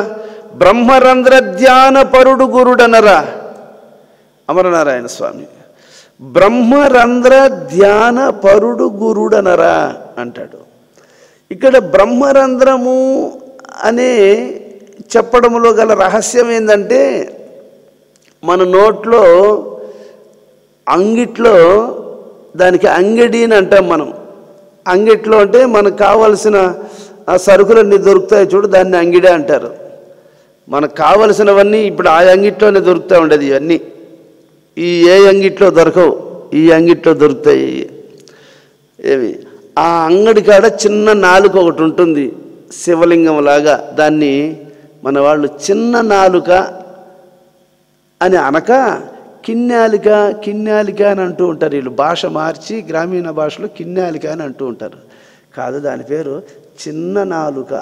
బ్రహ్మరంధ్ర ధ్యాన పరుడు గురుడనరా అమరనారాయణ స్వామి. బ్రహ్మరంధ్ర ధ్యాన పరుడు గురుడనరా అంటాడు. ఇక్కడ బ్రహ్మరంధ్రము అనే చెప్పడంలో గల రహస్యం ఏంటంటే, మన నోట్లో అంగిట్లో దానికి అంగడి అని అంటాం మనం. అంగిట్లో అంటే మనకు కావలసిన సరుకులన్నీ దొరుకుతాయి చూడు, దాన్ని అంగిడే అంటారు. మనకు కావలసినవన్నీ ఇప్పుడు ఆ అంగిట్లోనే దొరుకుతూ ఉండేది. ఇవన్నీ ఈ ఏ అంగిట్లో దొరకవు, ఈ అంగిట్లో దొరుకుతాయి. ఏమి ఆ అంగడి కాడ చిన్న నాలుక ఒకటి ఉంటుంది శివలింగం లాగా, దాన్ని మన వాళ్ళు చిన్న నాలుక అని అనక కిన్యాలిక కిన్యాలిక అని అంటూ ఉంటారు. వీళ్ళు భాష మార్చి గ్రామీణ భాషలో కిన్యాలిక అని అంటూ ఉంటారు. కాదు, దాని పేరు చిన్న నాలుక.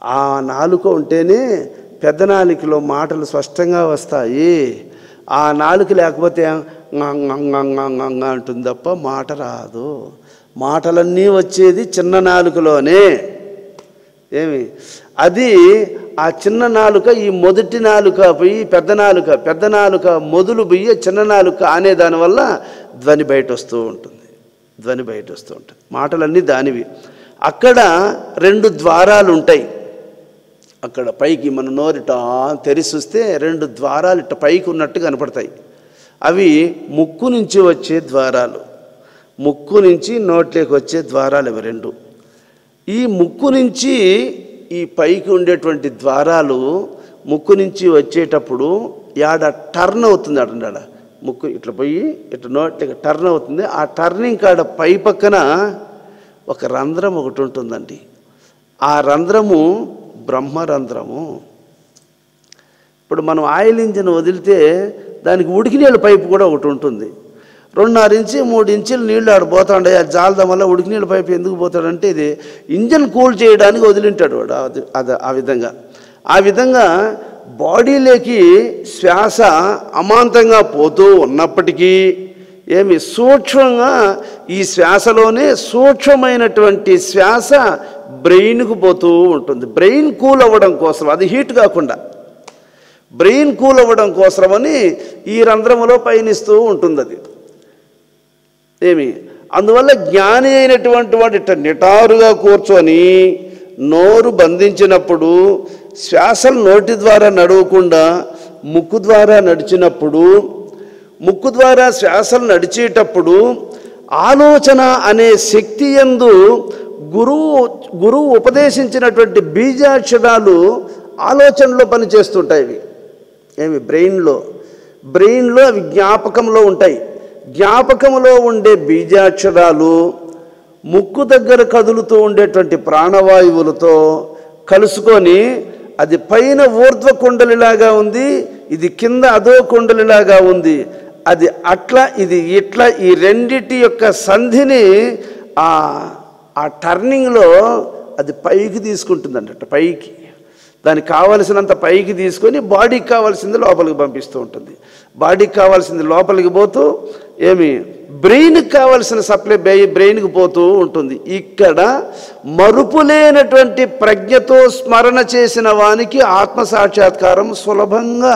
ఆ నాలుక ఉంటేనే పెద్ద నాలుకలో మాటలు స్పష్టంగా వస్తాయి. ఆ నాలుక లేకపోతే అంటుంది తప్ప మాట రాదు. మాటలన్నీ వచ్చేది చిన్న నాలుకలోనే. ఏమి అది ఆ చిన్న నాలుక ఈ మొదటి నాలుక పోయి పెద్ద నాలుక, పెద్ద నాలుక మొదలు పోయి చిన్న నాలుక అనే దానివల్ల ధ్వని బయట వస్తూ ఉంటుంది, ధ్వని బయట వస్తూ ఉంటుంది. మాటలన్నీ దానివి. అక్కడ 2 ద్వారాలు ఉంటాయి. అక్కడ పైకి మన నోరిట తెరిస్తే 2 ద్వారాలు ఇట్ట పైకి ఉన్నట్టు కనపడతాయి. అవి ముక్కు నుంచి వచ్చే ద్వారాలు, ముక్కు నుంచి నోట్లోకి వచ్చే ద్వారాలు ఇవి 2. ఈ ముక్కు నుంచి ఈ పైకి ఉండేటువంటి ద్వారాలు ముక్కు నుంచి వచ్చేటప్పుడు యాడ టర్న్ అవుతుంది అట, ముక్కు ఇట్లా పోయి ఇట్లా నోట్లోకి టర్న్ అవుతుంది. ఆ టర్నింగ్ కాడ పై పక్కన ఒక రంధ్రం ఒకటి ఉంటుందండి. ఆ రంధ్రము బ్రహ్మరంధ్రము. ఇప్పుడు మనం ఆయిల్ ఇంజిన్ వదిలితే దానికి ఉడికి నీళ్ళ పైపు కూడా ఒకటి ఉంటుంది. 2.5 ఇంచు 3 ఇంచులు నీళ్ళు ఆడ పోతాడు. అది జాలదం వల్ల ఉడికి నీళ్ళ పైపు ఎందుకు పోతాడంటే ఇది ఇంజన్ కూల్ చేయడానికి వదిలింటాడు వాడు. అది ఆ విధంగా బాడీలోకి శ్వాస అమాంతంగా పోతూ ఉన్నప్పటికీ ఏమి సూక్ష్మంగా ఈ శ్వాసలోనే సూక్ష్మమైనటువంటి శ్వాస బ్రెయిన్కు పోతూ ఉంటుంది. బ్రెయిన్ కూల్ అవ్వడం కోసం, అది హీట్ కాకుండా బ్రెయిన్ కూల్ అవ్వడం కోసమని ఈ రంధ్రములో పయనిస్తూ ఉంటుంది అది. ఏమి అందువల్ల జ్ఞాని అయినటువంటి వాడు ఇట్ట నిటారుగా కూర్చొని నోరు బంధించినప్పుడు శ్వాసలు నోటి ద్వారా నడవకుండా ముక్కు ద్వారా నడిచినప్పుడు, ముక్కు ద్వారా శ్వాసలు నడిచేటప్పుడు ఆలోచన అనే శక్తి యందు గురువు ఉపదేశించినటువంటి బీజాక్షరాలు ఆలోచనలో పనిచేస్తుంటాయి. ఏమి బ్రెయిన్లో అవి జ్ఞాపకంలో ఉంటాయి. జ్ఞాపకంలో ఉండే బీజాక్షరాలు ముక్కు దగ్గర కదులుతూ ఉండేటువంటి ప్రాణవాయువులతో కలుసుకొని అది పైన ఊర్ధ్వ కుండలిలాగా ఉంది, ఇది కింద అధో కుండలిలాగా ఉంది. అది అట్లా ఇది ఇట్లా ఈ రెండిటి యొక్క సంధిని ఆ టర్నింగ్లో అది పైకి తీసుకుంటుందంట. పైకి దానికి కావలసినంత పైకి తీసుకొని బాడీకి కావాల్సింది లోపలికి పంపిస్తూ ఉంటుంది. బాడీకి కావాల్సింది లోపలికి పోతూ ఏమి బ్రెయిన్కి కావాల్సిన సప్లై బ్రెయిన్కి పోతూ ఉంటుంది. ఇక్కడ మరుపు లేనటువంటి ప్రజ్ఞతో స్మరణ చేసిన వానికి ఆత్మసాక్షాత్కారం సులభంగా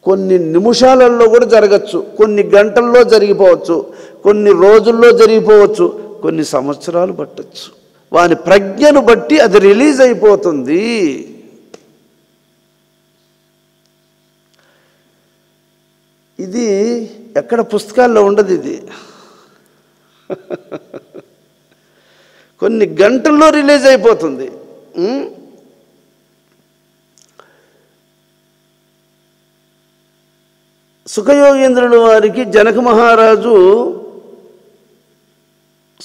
కొన్ని నిమిషాలలో కూడా జరగచ్చు, కొన్ని గంటల్లో జరిగిపోవచ్చు, కొన్ని రోజుల్లో జరిగిపోవచ్చు, కొన్ని సంవత్సరాలు పట్టచ్చు. వాని ప్రజ్ఞను బట్టి అది రిలీజ్ అయిపోతుంది. ఇది ఎక్కడ పుస్తకాల్లో ఉండదు. ఇది కొన్ని గంటల్లో రిలీజ్ అయిపోతుంది. సుఖయోగేంద్రుల వారికి జనక మహారాజు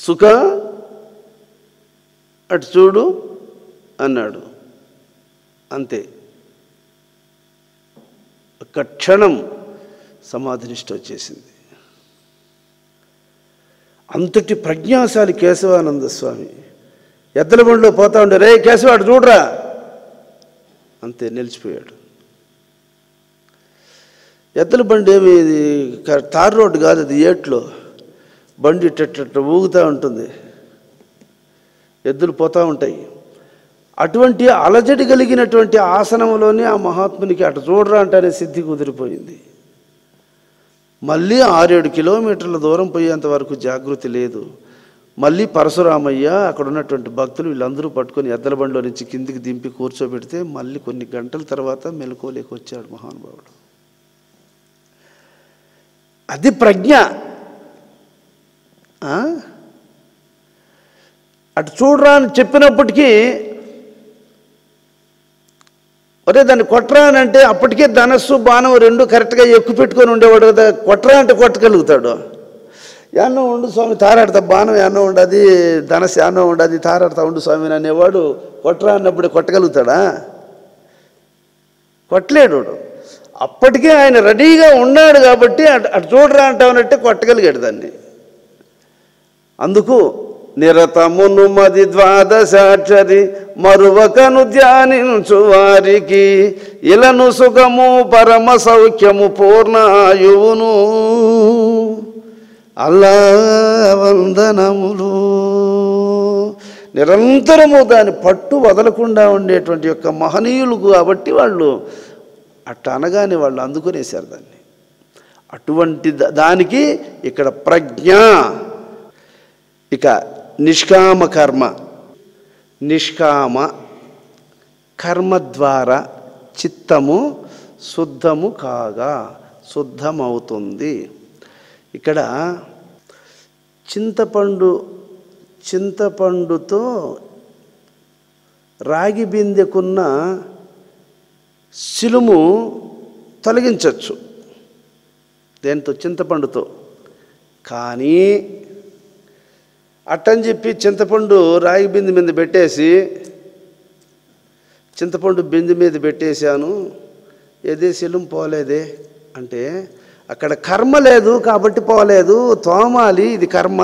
సుఖ అటు చూడు అన్నాడు. అంతే, ఒక్క క్షణం సమాధినిష్ట వచ్చేసింది. అంతటి ప్రజ్ఞాశాలి కేశవానంద స్వామి ఎద్దుల బండిలో పోతా ఉండే, రే కేశవాడు చూడరా, అంతే నిలిచిపోయాడు. ఎద్దుల బండి ఏమి తార్ రోడ్డు కాదు, అది ఏట్లో బండి ఇట్ట ఊగుతూ ఉంటుంది, ఎద్దులు పోతూ ఉంటాయి. అటువంటి అలజడి కలిగినటువంటి ఆసనంలోనే ఆ మహాత్మునికి అటు చూడరా అంటేనే సిద్ధి కుదిరిపోయింది. మళ్ళీ 6-7 కిలోమీటర్ల దూరం పోయేంత వరకు జాగృతి లేదు. మళ్ళీ పరశురామయ్య అక్కడ ఉన్నటువంటి భక్తులు వీళ్ళందరూ పట్టుకొని ఎద్దల బండిలో నుంచి కిందికి దింపి కూర్చోబెడితే మళ్ళీ కొన్ని గంటల తర్వాత మెలకువలోకి వచ్చాడు మహానుభావుడు. అది ప్రజ్ఞ. అటు చూడరా అని చెప్పినప్పటికీ, ఒరే దాన్ని కొట్టరా అని అంటే అప్పటికే ధనస్సు బాణం 2 కరెక్ట్గా ఎక్కువ పెట్టుకొని ఉండేవాడు కదా. కొట్టరా అంటే కొట్టగలుగుతాడు. యాన్నో ఉండు స్వామి తారాడతా, బాణం యాన్నో ఉండదు, ధనస్సు యాన్నో ఉండదు, తారాడతా ఉండు స్వామి అనేవాడు కొట్టరా అన్నప్పుడే కొట్టగలుగుతాడా? కొట్టలేడు. అప్పటికే ఆయన రెడీగా ఉన్నాడు కాబట్టి అటు చూడరా అంటామనంటే కొట్టగలిగాడు దాన్ని. అందుకు నిరతమును మది ద్వాదశాక్షరి మరువకను ధ్యానించు వారికి ఇలను సుఖము పరమ సౌఖ్యము పూర్ణాయువును అల్లా వందనములు. నిరంతరము దాని పట్టు వదలకుండా ఉండేటువంటి యొక్క మహనీయులు కాబట్టి వాళ్ళు అట్ట అనగానే వాళ్ళు అందుకునేశారు దాన్ని. అటువంటి దానికి ఇక్కడ ప్రజ్ఞ. ఇక నిష్కామ కర్మ. నిష్కామ కర్మ ద్వారా చిత్తము శుద్ధము కాగా శుద్ధమవుతుంది. ఇక్కడ చింతపండుతో రాగి బిందెకున్న శిలుము తొలగించవచ్చు దేంతో? చింతపండుతో. కానీ అట్టని చెప్పి చింతపండు రాగి బిందె మీద పెట్టేసి, చింతపండు బిందె మీద పెట్టేశాను ఏదే శిలుము పోలేదే అంటే అక్కడ కర్మ లేదు కాబట్టి పోలేదు. తోమాలి, ఇది కర్మ.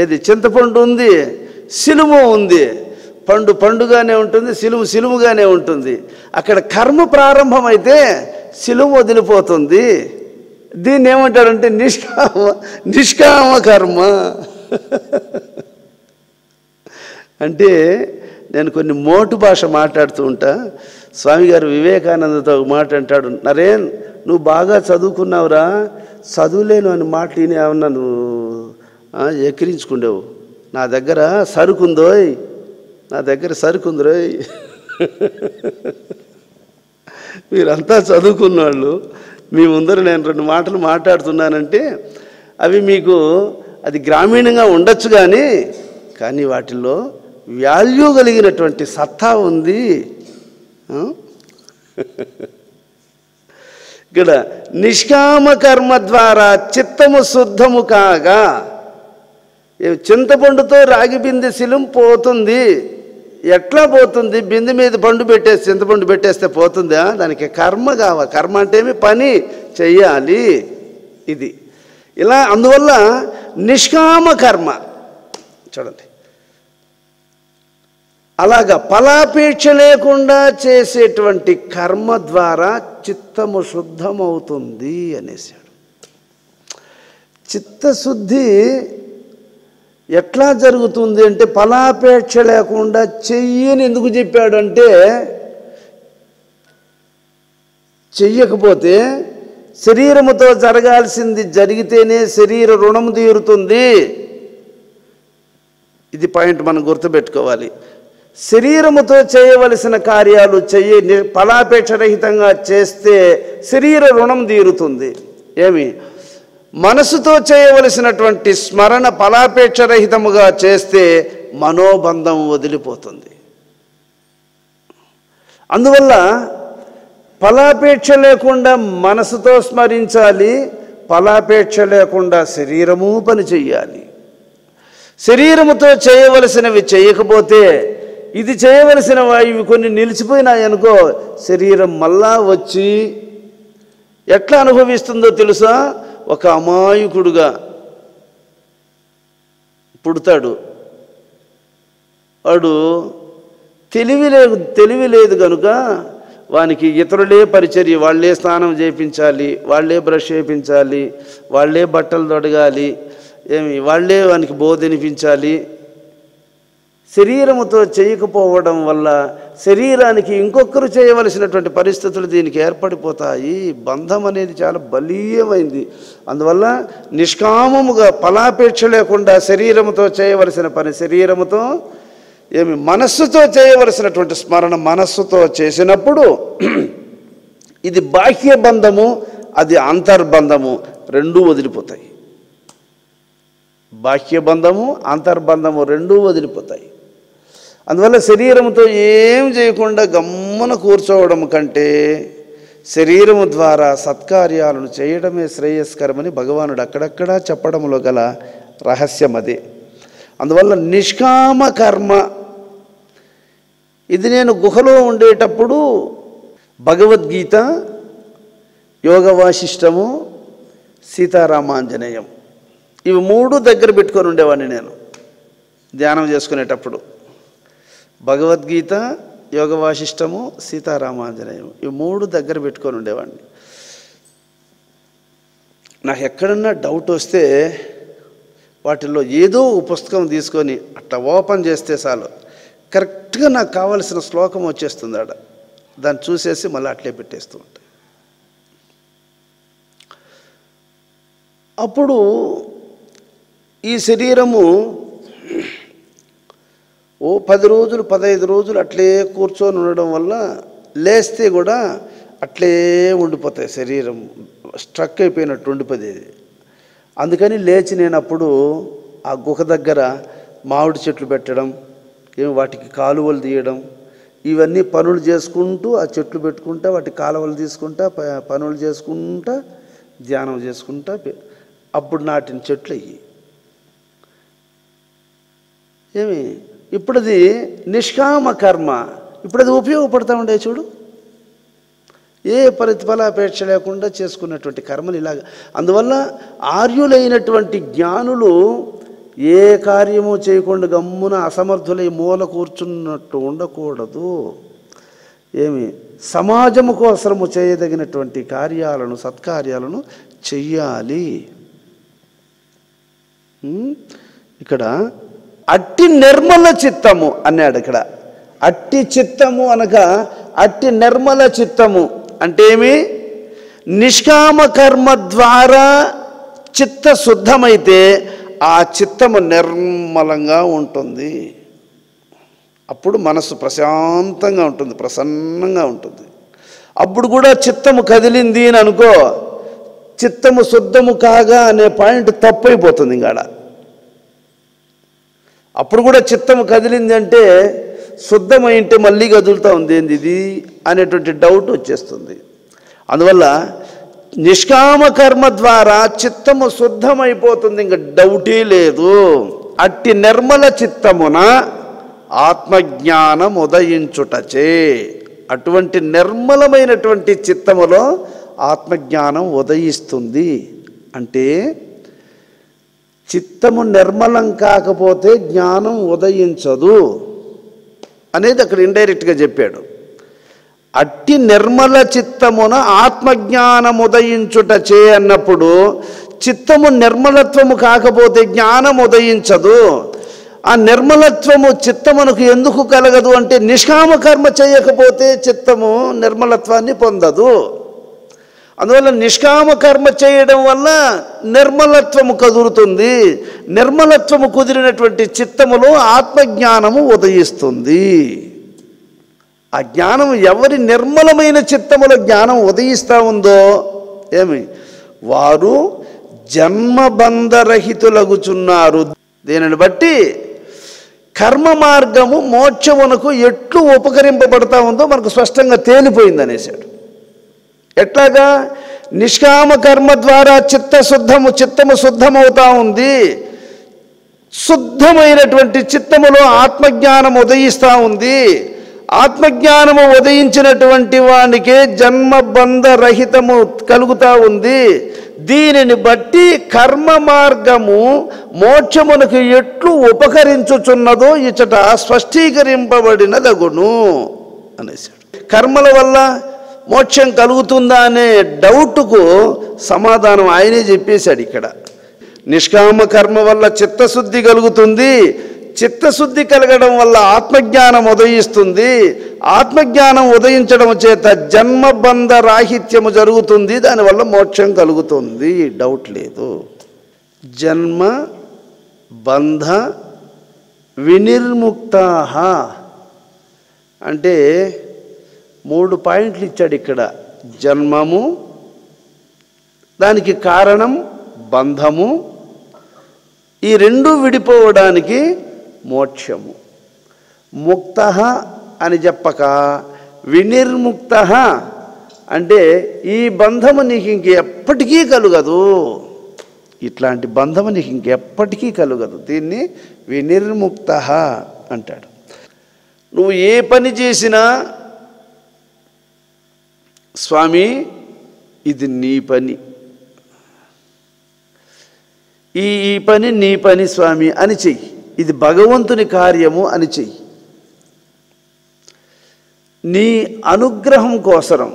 ఏది చింతపండు ఉంది, శిలుము ఉంది, పండు పండుగానే ఉంటుంది, శిలుము శిలుముగానే ఉంటుంది. అక్కడ కర్మ ప్రారంభమైతే శిలుము వదిలిపోతుంది. దీన్ని ఏమంటారంటే నిష్కామ కర్మ. అంటే నేను కొన్ని మోటు భాష మాట్లాడుతూ ఉంటా. స్వామిగారు వివేకానందతో ఒక మాట అంటాడు, నరేన్ నువ్వు బాగా చదువుకున్నావురా, చదువులేను అని మాటలు ఏమన్నా నువ్వు ఎక్కిరించుకుండేవు. నా దగ్గర సరుకుందోయ్, నా దగ్గర సరుకుందిరోయ్. మీరంతా చదువుకున్న వాళ్ళు, మీ ముందర నేను 2 మాటలు మాట్లాడుతున్నానంటే అవి మీకు అది గ్రామీణంగా ఉండొచ్చు కానీ వాటిల్లో వాల్యూ కలిగినటువంటి సత్తా ఉంది. ఇక్కడ నిష్కామ కర్మ ద్వారా చిత్తము శుద్ధము కాగా, చింతపండుతో రాగి బిందె శిలుము పోతుంది. ఎట్లా పోతుంది? బిందె మీద పండు పెట్టేసి చింతపండు పెట్టేస్తే పోతుందా? దానికి కర్మ కావాలి. కర్మ అంటే పని చెయ్యాలి. ఇది ఇలా. అందువల్ల నిష్కామ కర్మ చూడండి, అలాగా ఫలాపేక్ష లేకుండా చేసేటువంటి కర్మ ద్వారా చిత్తము శుద్ధమవుతుంది అనేసాడు. చిత్తశుద్ధి ఎట్లా జరుగుతుంది అంటే ఫలాపేక్ష లేకుండా చెయ్యని ఎందుకు చెప్పాడంటే, చెయ్యకపోతే శరీరముతో జరగాల్సింది జరిగితేనే శరీర రుణం తీరుతుంది. ఇది పాయింట్ మనం గుర్తుపెట్టుకోవాలి. శరీరముతో చేయవలసిన కార్యాలు ఫలాపేక్ష రహితంగా చేస్తే శరీర రుణం తీరుతుంది. ఏమి? మనసుతో చేయవలసినటువంటి స్మరణ ఫలాపేక్ష రహితముగా చేస్తే మనోబంధం వదిలిపోతుంది. అందువల్ల ఫలాపేక్ష లేకుండా మనసుతో స్మరించాలి, ఫలాపేక్ష లేకుండా శరీరము పని చెయ్యాలి. శరీరముతో చేయవలసినవి చేయకపోతే, ఇది చేయవలసిన ఇవి కొన్ని నిలిచిపోయినాయనుకో, శరీరం మళ్ళా వచ్చి ఎట్లా అనుభవిస్తుందో తెలుసా? ఒక అమాయకుడుగా పుడతాడు. వాడు తెలివి లేదు కనుక వానికి ఇతరులే పరిచర్య, వాళ్ళే స్నానం చేయించాలి, వాళ్ళే బ్రష్ చేయించాలి, వాళ్ళే బట్టలు తొడగాలి, వాళ్ళే వానికి బోధినిపించాలి. శరీరముతో చేయకపోవడం వల్ల శరీరానికి ఇంకొకరు చేయవలసినటువంటి పరిస్థితులు దీనికి ఏర్పడిపోతాయి. బంధం అనేది చాలా బలీయమైంది. అందువల్ల నిష్కామముగా ఫలాపేక్ష లేకుండా శరీరముతో చేయవలసిన పని శరీరముతో, మనస్సుతో చేయవలసినటువంటి స్మరణ మనస్సుతో చేసినప్పుడు ఇది బాహ్య బంధము, అది అంతర్బంధము రెండూ వదిలిపోతాయి. బాహ్య బంధము అంతర్బంధము రెండూ వదిలిపోతాయి. అందువల్ల శరీరంతో ఏం చేయకుండా గమ్మున కూర్చోవడం కంటే శరీరము ద్వారా సత్కార్యాలను చేయడమే శ్రేయస్కరమని భగవానుడు అక్కడక్కడా చెప్పడంలో గల రహస్యం అదే. అందువల్ల నిష్కామ కర్మ ఇది నేను గుహలో ఉండేటప్పుడు భగవద్గీత, యోగ వాసిష్టము, సీతారామాంజనేయం ఇవి 3 దగ్గర పెట్టుకొని ఉండేవాడిని నేను ధ్యానం చేసుకునేటప్పుడు. భగవద్గీత, యోగ వాసిష్టము, సీతారామాంజనేయం ఇవి 3 దగ్గర పెట్టుకొని ఉండేవాడిని. నాకు ఎక్కడన్నా డౌట్ వస్తే వాటిల్లో ఏదో పుస్తకం తీసుకొని అట్లా ఓపెన్ చేస్తే చాలు కరెక్ట్గా నాకు కావలసిన శ్లోకం వచ్చేస్తుంది. ఆడ దాన్ని చూసేసి మళ్ళీ అట్లే పెట్టేస్తూ ఉంటాయి. అప్పుడు ఈ శరీరము 10 రోజులు 15 రోజులు అట్లే కూర్చొని ఉండడం వల్ల లేస్తే కూడా అట్లే ఉండిపోతాయి, శరీరం స్ట్రక్ అయిపోయినట్టు ఉండిపోయేది. అందుకని లేచి నేను అప్పుడు ఆ గుహ దగ్గర మామిడి చెట్లు పెట్టడం, వాటికి కాలువలు తీయడం, ఇవన్నీ పనులు చేసుకుంటూ ఆ చెట్లు పెట్టుకుంటా వాటి కాలువలు తీసుకుంటా పనులు చేసుకుంటా ధ్యానం చేసుకుంటా అప్పుడు నాటిన చెట్లు అయ్యి ఇప్పుడు అది నిష్కామ కర్మ. ఇప్పుడు అది ఉపయోగపడతా ఉండే చూడు, ఏ ప్రతిఫలాపేక్ష లేకుండా చేసుకున్నటువంటి కర్మలు ఇలాగ. అందువల్ల ఆర్యులైనటువంటి జ్ఞానులు ఏ కార్యము చేయకుండా గమ్మున అసమర్థులై మూల కూర్చున్నట్టు ఉండకూడదు. సమాజము కోసము చేయదగినటువంటి కార్యాలను సత్కార్యాలను చెయ్యాలి. ఇక్కడ అట్టి నిర్మల చిత్తము అన్నాడు. ఇక్కడ అట్టి చిత్తము అనగా అట్టి నిర్మల చిత్తము అంటే ఏమి? నిష్కామ కర్మ ద్వారా చిత్త శుద్ధమైతే ఆ చిత్తము నిర్మలంగా ఉంటుంది. అప్పుడు మనసు ప్రశాంతంగా ఉంటుంది, ప్రసన్నంగా ఉంటుంది. అప్పుడు కూడా చిత్తము కదిలింది అని అనుకో, చిత్తము శుద్ధము కాగా అనే పాయింట్ తప్పైపోతుంది. ఇంకాడ అప్పుడు కూడా చిత్తము కదిలింది అంటే శుద్ధమైంటే మళ్ళీ కదులుతూ ఉంది, ఏంది ఇది అనేటువంటి డౌట్ వచ్చేస్తుంది. అందువల్ల నిష్కామ కర్మ ద్వారా చిత్తము శుద్ధమైపోతుంది, ఇంకా డౌటే లేదు. అట్టి నిర్మల చిత్తమున ఆత్మజ్ఞానం ఉదయించుటచే, అటువంటి నిర్మలమైనటువంటి చిత్తములో ఆత్మజ్ఞానం ఉదయిస్తుంది. అంటే చిత్తము నిర్మలం కాకపోతే జ్ఞానం ఉదయించదు అనేది అక్కడ ఇండైరెక్ట్గా చెప్పాడు. అట్టి నిర్మల చిత్తమున ఆత్మజ్ఞానం ఉదయించుటచే అన్నప్పుడు చిత్తము నిర్మలత్వము కాకపోతే జ్ఞానం ఉదయించదు. ఆ నిర్మలత్వము చిత్తమునకు ఎందుకు కలగదు అంటే నిష్కామ కర్మ చేయకపోతే చిత్తము నిర్మలత్వాన్ని పొందదు. అందువల్ల నిష్కామ కర్మ చేయడం వల్ల నిర్మలత్వము కదురుతుంది. నిర్మలత్వము కుదిరినటువంటి చిత్తములో ఆత్మజ్ఞానము ఉదయిస్తుంది. ఆ జ్ఞానం ఎవరి నిర్మలమైన చిత్తములో జ్ఞానం ఉదయిస్తూ ఉందో వారు జన్మబంధరహితులగుచున్నారు. దీనిని బట్టి కర్మ మార్గము మోక్షమునకు ఎట్లు ఉపకరింపబడతా ఉందో మనకు స్పష్టంగా తేలిపోయింది అనేసాడు. ఎట్లాగా? నిష్కామ కర్మ ద్వారా చిత్తము శుద్ధమవుతా ఉంది. శుద్ధమైనటువంటి చిత్తములో ఆత్మజ్ఞానం ఉదయిస్తూ ఉంది. ఆత్మజ్ఞానము ఉదయించినటువంటి వానికే జన్మబంధ రహితము కలుగుతూ ఉంది. దీనిని బట్టి కర్మ మార్గము మోక్షమునకు ఎట్లు ఉపకరించుచున్నదో ఇచ్చట స్పష్టీకరింపబడినదగును అనేసాడు. కర్మల వల్ల మోక్షం కలుగుతుందా అనే డౌట్కు సమాధానం ఆయనే చెప్పేశాడు. ఇక్కడ నిష్కామ కర్మ వల్ల చిత్తశుద్ధి కలుగుతుంది, చిత్తశుద్ధి కలగడం వల్ల ఆత్మజ్ఞానం ఉదయిస్తుంది, ఆత్మజ్ఞానం ఉదయించడం చేత జన్మబంధ రాహిత్యము జరుగుతుంది, దానివల్ల మోక్షం కలుగుతుంది. డౌట్ లేదు. జన్మ బంధ వినిర్ముక్తాః అంటే 3 పాయింట్లు ఇచ్చాడు ఇక్కడ. జన్మము, దానికి కారణం బంధము, ఈ 2 విడిపోవడానికి మోక్షము. ముక్త అని చెప్పక వినిర్ముక్త అంటే ఈ బంధము నీకు ఇంకెప్పటికీ కలుగదు, ఇట్లాంటి బంధము నీకు ఇంకెప్పటికీ కలుగదు. దీన్ని వినిర్ముక్త అంటాడు. నువ్వు ఏ పని చేసినా స్వామి ఇది నీ పని, ఈ పని నీ పని స్వామి అని చెయ్యి, ఇది భగవంతుని కార్యము అని చెయ్యి. నీ అనుగ్రహం కోసరం,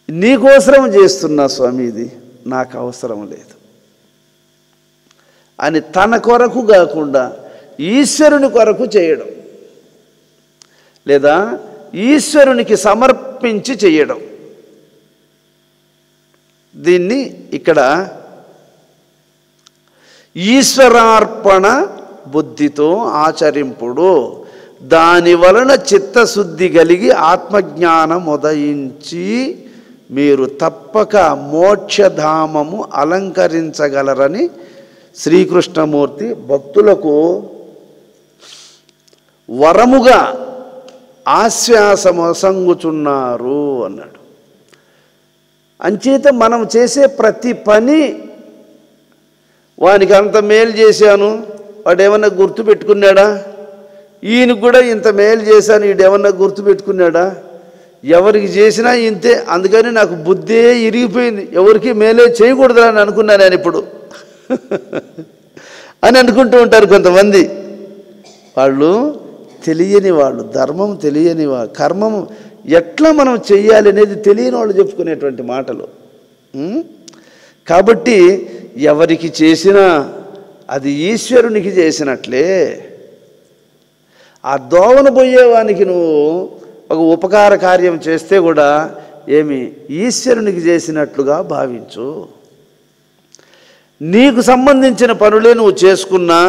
నీకోసరం చేస్తున్నా స్వామి, ఇది నాకు అవసరం లేదు అని తన కొరకు కాకుండా ఈశ్వరుని కొరకు చేయడం, లేదా ఈశ్వరునికి సమర్పించి చేయడం. దీన్ని ఇక్కడ ఈశ్వరార్పణ బుద్ధితో ఆచరింపుడు, దాని వలన చిత్తశుద్ధి కలిగి ఆత్మజ్ఞానం ఉదయించి మీరు తప్పక మోక్షధామము అలంకరించగలరని శ్రీకృష్ణమూర్తి భక్తులకు వరముగా ఆశ్వాసమొసంగుచున్నారు అన్నాడు. అంచేత మనం చేసే ప్రతి పని, వానికి అంత మేలు చేశాను వాడేమన్నా గుర్తుపెట్టుకున్నాడా, ఈయనకు కూడా ఇంత మేలు చేశాను వీడేమన్నా గుర్తుపెట్టుకున్నాడా, ఎవరికి చేసినా ఇంతే, అందుకని నాకు బుద్ధే ఇరిగిపోయింది, ఎవరికి మేలే చేయకూడదు అని అనుకున్నాను నేను ఇప్పుడు అని అనుకుంటూ ఉంటారు కొంతమంది. వాళ్ళు తెలియని వాళ్ళు, ధర్మం తెలియని వాళ్ళు, కర్మం ఎట్లా మనం చెయ్యాలి అనేది తెలియని వాళ్ళు చెప్పుకునేటువంటి మాటలు. కాబట్టి ఎవరికి చేసినా అది ఈశ్వరునికి చేసినట్లే. ఆ దోవన పోయేవానికి నువ్వు ఒక ఉపకార కార్యం చేస్తే కూడా ఏమి ఈశ్వరునికి చేసినట్లుగా భావించు. నీకు సంబంధించిన పనులే నువ్వు చేసుకున్నా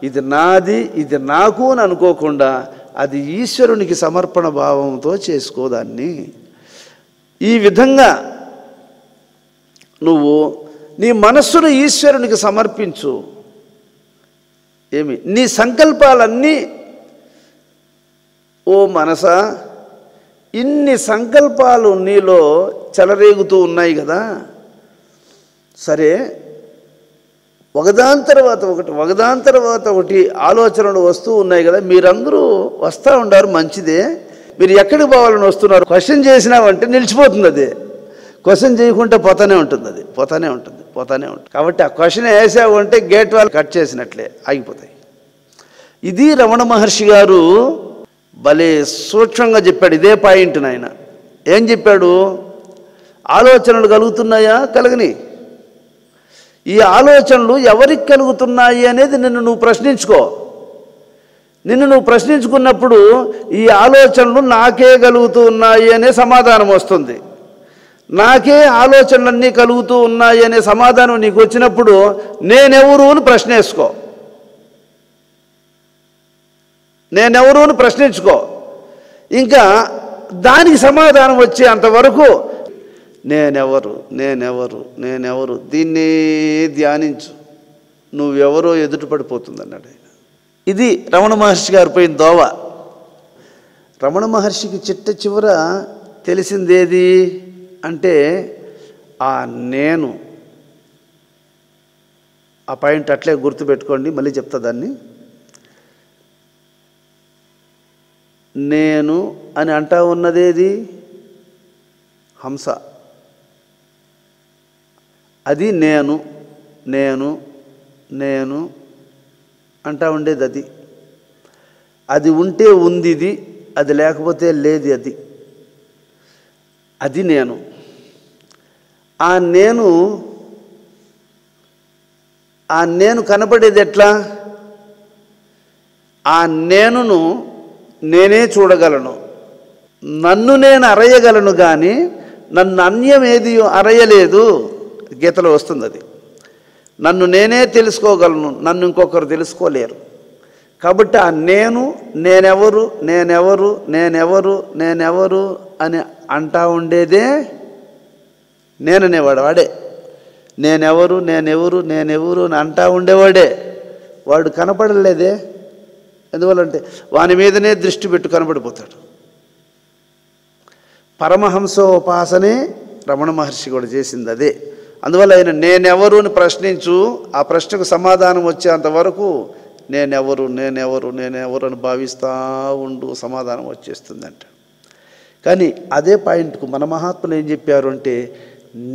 ఇది నాది ఇది నాకు అని అనుకోకుండా అది ఈశ్వరునికి సమర్పణ భావంతో చేసుకోదాన్ని. ఈ విధంగా నువ్వు నీ మనస్సును ఈశ్వరునికి సమర్పించు. ఏమి నీ సంకల్పాలన్నీ, ఓ మనసా ఇన్ని సంకల్పాలు నీలో చెలరేగుతూ ఉన్నాయి కదా, సరే ఒకదాని తర్వాత ఒకటి ఆలోచనలు వస్తూ ఉన్నాయి కదా, మీరందరూ వస్తూ ఉండారు మంచిదే, మీరు ఎక్కడికి పోవాలని వస్తున్నారు, క్వశ్చన్ చేసినావంటే నిలిచిపోతుంది. అదే క్వశ్చన్ చేయకుంటే పోతానే ఉంటుంది. కాబట్టి ఆ క్వశ్చన్ వేసావు అంటే గేట్ వాళ్ళు కట్ చేసినట్లే ఆగిపోతాయి. ఇది రమణ మహర్షి గారు భలే సూక్ష్మంగా చెప్పాడు. ఇదే పాయింట్ నాయన. ఏం చెప్పాడు? ఆలోచనలు కలుగుతున్నాయా? కలగని. ఈ ఆలోచనలు ఎవరికి కలుగుతున్నాయి అనేది నిన్ను నువ్వు ప్రశ్నించుకో. నిన్ను నువ్వు ప్రశ్నించుకున్నప్పుడు ఈ ఆలోచనలు నాకే కలుగుతూ ఉన్నాయి అనే సమాధానం వస్తుంది. నాకే ఆలోచనలన్నీ కలుగుతూ ఉన్నాయి అనే సమాధానం నీకు వచ్చినప్పుడు నేనెవరు అని ప్రశ్న వేసుకో, నేనెవరు అని ప్రశ్నించుకో. ఇంకా దానికి సమాధానం వచ్చే అంతవరకు నేనెవరు దీన్ని ధ్యానించు, నువ్వెవరో ఎదుట పడిపోతుంది అన్నాడు ఆయన. ఇది రమణ మహర్షి గారు పోయిన దోవ. రమణ మహర్షికి చిట్ట చివర తెలిసిందేది అంటే ఆ నేను. ఆ పాయింట్ అట్లే గుర్తుపెట్టుకోండి, మళ్ళీ చెప్తా దాన్ని. నేను అని అంటా ఉన్నదేది హంస. అది నేను నేను నేను అంటా ఉండేది. అది ఉంటే ఉంది ఇది, అది లేకపోతే లేదు అది. అది నేను. ఆ నేను కనపడేది ఎట్లా? ఆ నేనును నేనే చూడగలను, నన్ను నేను అరయగలను, కానీ నన్ను అన్యం ఏది అరయలేదు. గీతలో వస్తుంది అది. నన్ను నేనే తెలుసుకోగలను, నన్ను ఇంకొకరు తెలుసుకోలేరు. కాబట్టి ఆ నేనెవరు నేనెవరు నేనెవరు నేనెవరు అని అంటా ఉండేదే నేననేవాడు. వాడే నేనెవరు నేనెవరు నేనెవరు అని అంటా ఉండేవాడే. వాడు కనపడలేదే. ఎందువల్లంటే వాని మీదనే దృష్టి పెట్టు కనపడిపోతాడు. పరమహంసోపాసనే రమణ మహర్షి కూడా చేసింది అదే. అందువల్ల ఆయన నేనెవరు అని ప్రశ్నించు, ఆ ప్రశ్నకు సమాధానం వచ్చేంత వరకు నేనెవరు నేనెవరు నేనెవరు అని భావిస్తూ ఉండు, సమాధానం వచ్చేస్తుంది అంట. కానీ అదే పాయింట్కు మన మహాత్ములు ఏం చెప్పారు అంటే,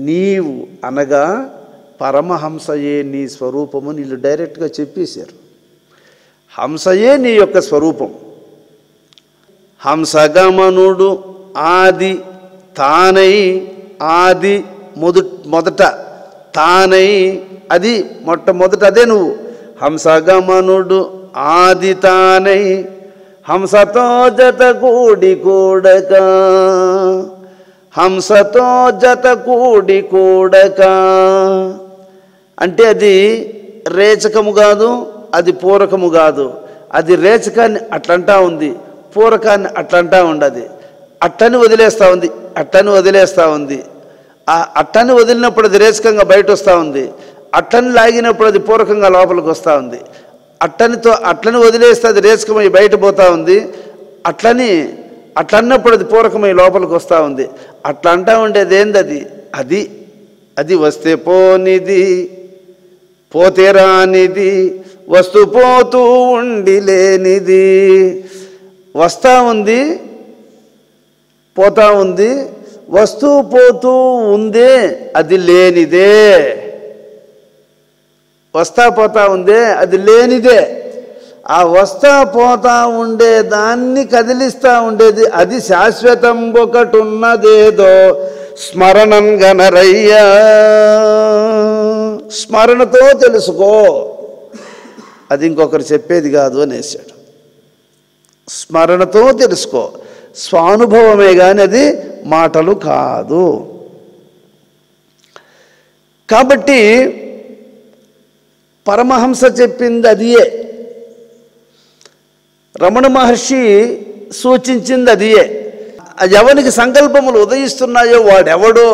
నీవు అనగా పరమహంసయే నీ స్వరూపము. నీళ్ళు డైరెక్ట్గా చెప్పేశారు. హంసయే నీ యొక్క స్వరూపం. హంసగమనుడు ఆది తానై, ఆది మొదట తానై, అది మొట్టమొదట అదే నువ్వు. హంసగమనుడు ఆది తానై, హంసతో జత కూడి కూడక, హంసతో జత కూడి కూడక అంటే అది రేచకము కాదు, అది పూరకము కాదు. అది రేచకాన్ని అట్లంటా ఉంది, పూరకాన్ని అట్లంటా ఉండదు. అట్టని వదిలేస్తూ ఉంది, అట్టని వదిలేస్తూ ఉంది. ఆ అట్టని వదిలినప్పుడు అది రేచకంగా బయట వస్తూ ఉంది, అట్టని లాగినప్పుడు అది పూరకంగా లోపలికి వస్తూ ఉంది. అట్లని వదిలేస్తే అది రేచకమై బయట పోతూ ఉంది, అట్లన్నప్పుడు అది పూరకమై లోపలికి వస్తూ ఉంది. అట్లా అంటా ఉండేది ఏంది? అది వస్తే పోనిది, పోతే రానిది, వస్తూ పోతూ ఉండి లేనిది. వస్తూ ఉంది, పోతూ ఉంది, వస్తూ పోతూ ఉందే, అది లేనిదే. వస్తా పోతా ఉందే, అది లేనిదే. ఆ వస్తా పోతా ఉండే దాన్ని కదిలిస్తూ ఉండేది అది శాశ్వతం ఒకటి ఉన్నదేదో స్మరణం గనరయ్యా. స్మరణతో తెలుసుకో, అది ఇంకొకరు చెప్పేది కాదు అనేసాడు. స్మరణతో తెలుసుకో, స్వానుభవమే కానీ అది మాటలు కాదు. కాబట్టి పరమహంస చెప్పింది అదియే, రమణ మహర్షి సూచించింది అదియే. ఎవరికి సంకల్పములు ఉదయిస్తున్నాయో వాడెవడో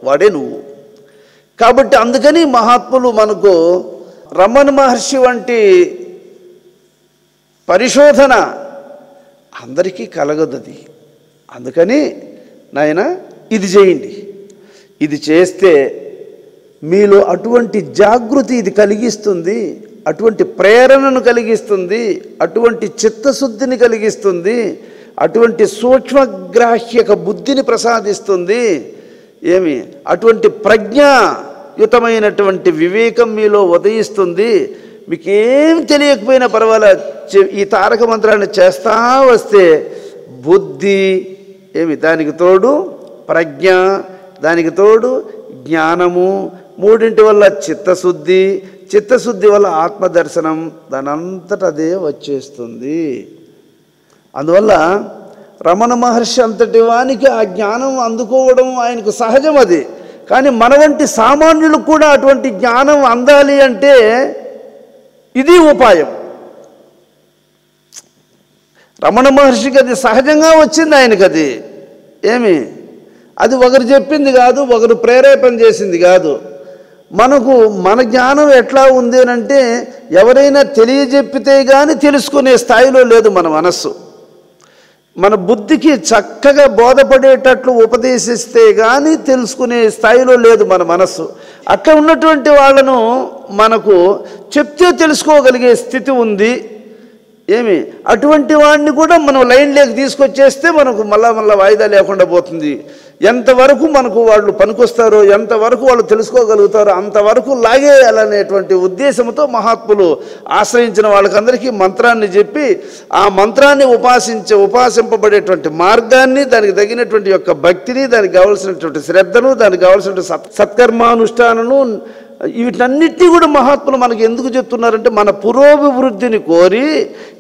వాడే నువ్వు. కాబట్టి అందుకని మహాత్ములు మనకు రమణ మహర్షి వంటి పరిశోధన అందరికీ కలగదది. అందుకని నాయన ఇది చేయండి, ఇది చేస్తే మీలో అటువంటి జాగృతి ఇది కలిగిస్తుంది, అటువంటి ప్రేరణను కలిగిస్తుంది, అటువంటి చిత్తశుద్ధిని కలిగిస్తుంది, అటువంటి సూక్ష్మగ్రాహ్యక బుద్ధిని ప్రసాదిస్తుంది. అటువంటి ప్రజ్ఞాయుతమైనటువంటి వివేకం మీలో ఉదయిస్తుంది. మీకేం తెలియకపోయినా పర్వాలేదు, ఈ తారక మంత్రాన్ని చేస్తా వస్తే బుద్ధి దానికి తోడు ప్రజ్ఞ, దానికి తోడు జ్ఞానము, మూడింటి వల్ల చిత్తశుద్ధి వల్ల ఆత్మదర్శనం, దానంతట అదే వచ్చేస్తుంది. అందువల్ల రమణ మహర్షి అంతటి వానికి ఆ జ్ఞానం అందుకోవడం ఆయనకు సహజం. అది కానీ మన వంటి సామాన్యులకు కూడా అటువంటి జ్ఞానం అందాలి అంటే ఇది ఉపాయం. రమణ మహర్షికి అది సహజంగా వచ్చింది. ఆయనకి అది ఒకరు చెప్పింది కాదు, ఒకరు ప్రేరేపణ చేసింది కాదు. మన జ్ఞానం ఎట్లా ఉంది అని అంటే ఎవరైనా తెలియజెప్పితే కానీ తెలుసుకునే స్థాయిలో లేదు మన మనస్సు. మన బుద్ధికి చక్కగా బోధపడేటట్లు ఉపదేశిస్తే కానీ తెలుసుకునే స్థాయిలో లేదు మన మనస్సు. అట్లా ఉన్నటువంటి వాళ్ళను మనకు చెప్తే తెలుసుకోగలిగే స్థితి ఉంది. ఏమి అటువంటి వాడిని కూడా మనం లైన్లోకి తీసుకొచ్చేస్తే మనకు మళ్ళా వాయిదా లేకుండా పోతుంది. ఎంతవరకు మనకు వాళ్ళు పనికొస్తారో, ఎంతవరకు వాళ్ళు తెలుసుకోగలుగుతారో అంతవరకు లాగేయాలనేటువంటి ఉద్దేశంతో మహాత్ములు ఆశ్రయించిన వాళ్ళకందరికీ మంత్రాన్ని చెప్పి, ఆ మంత్రాన్ని ఉపాసింపబడేటువంటి మార్గాన్ని, దానికి తగినటువంటి యొక్క భక్తిని, దానికి కావలసినటువంటి శ్రద్ధను, దానికి కావలసినటువంటి సత్కర్మానుష్ఠానను, వీటన్నిటినీ కూడా మహాత్ములు మనకి ఎందుకు చెప్తున్నారంటే మన పురోభివృద్ధిని కోరి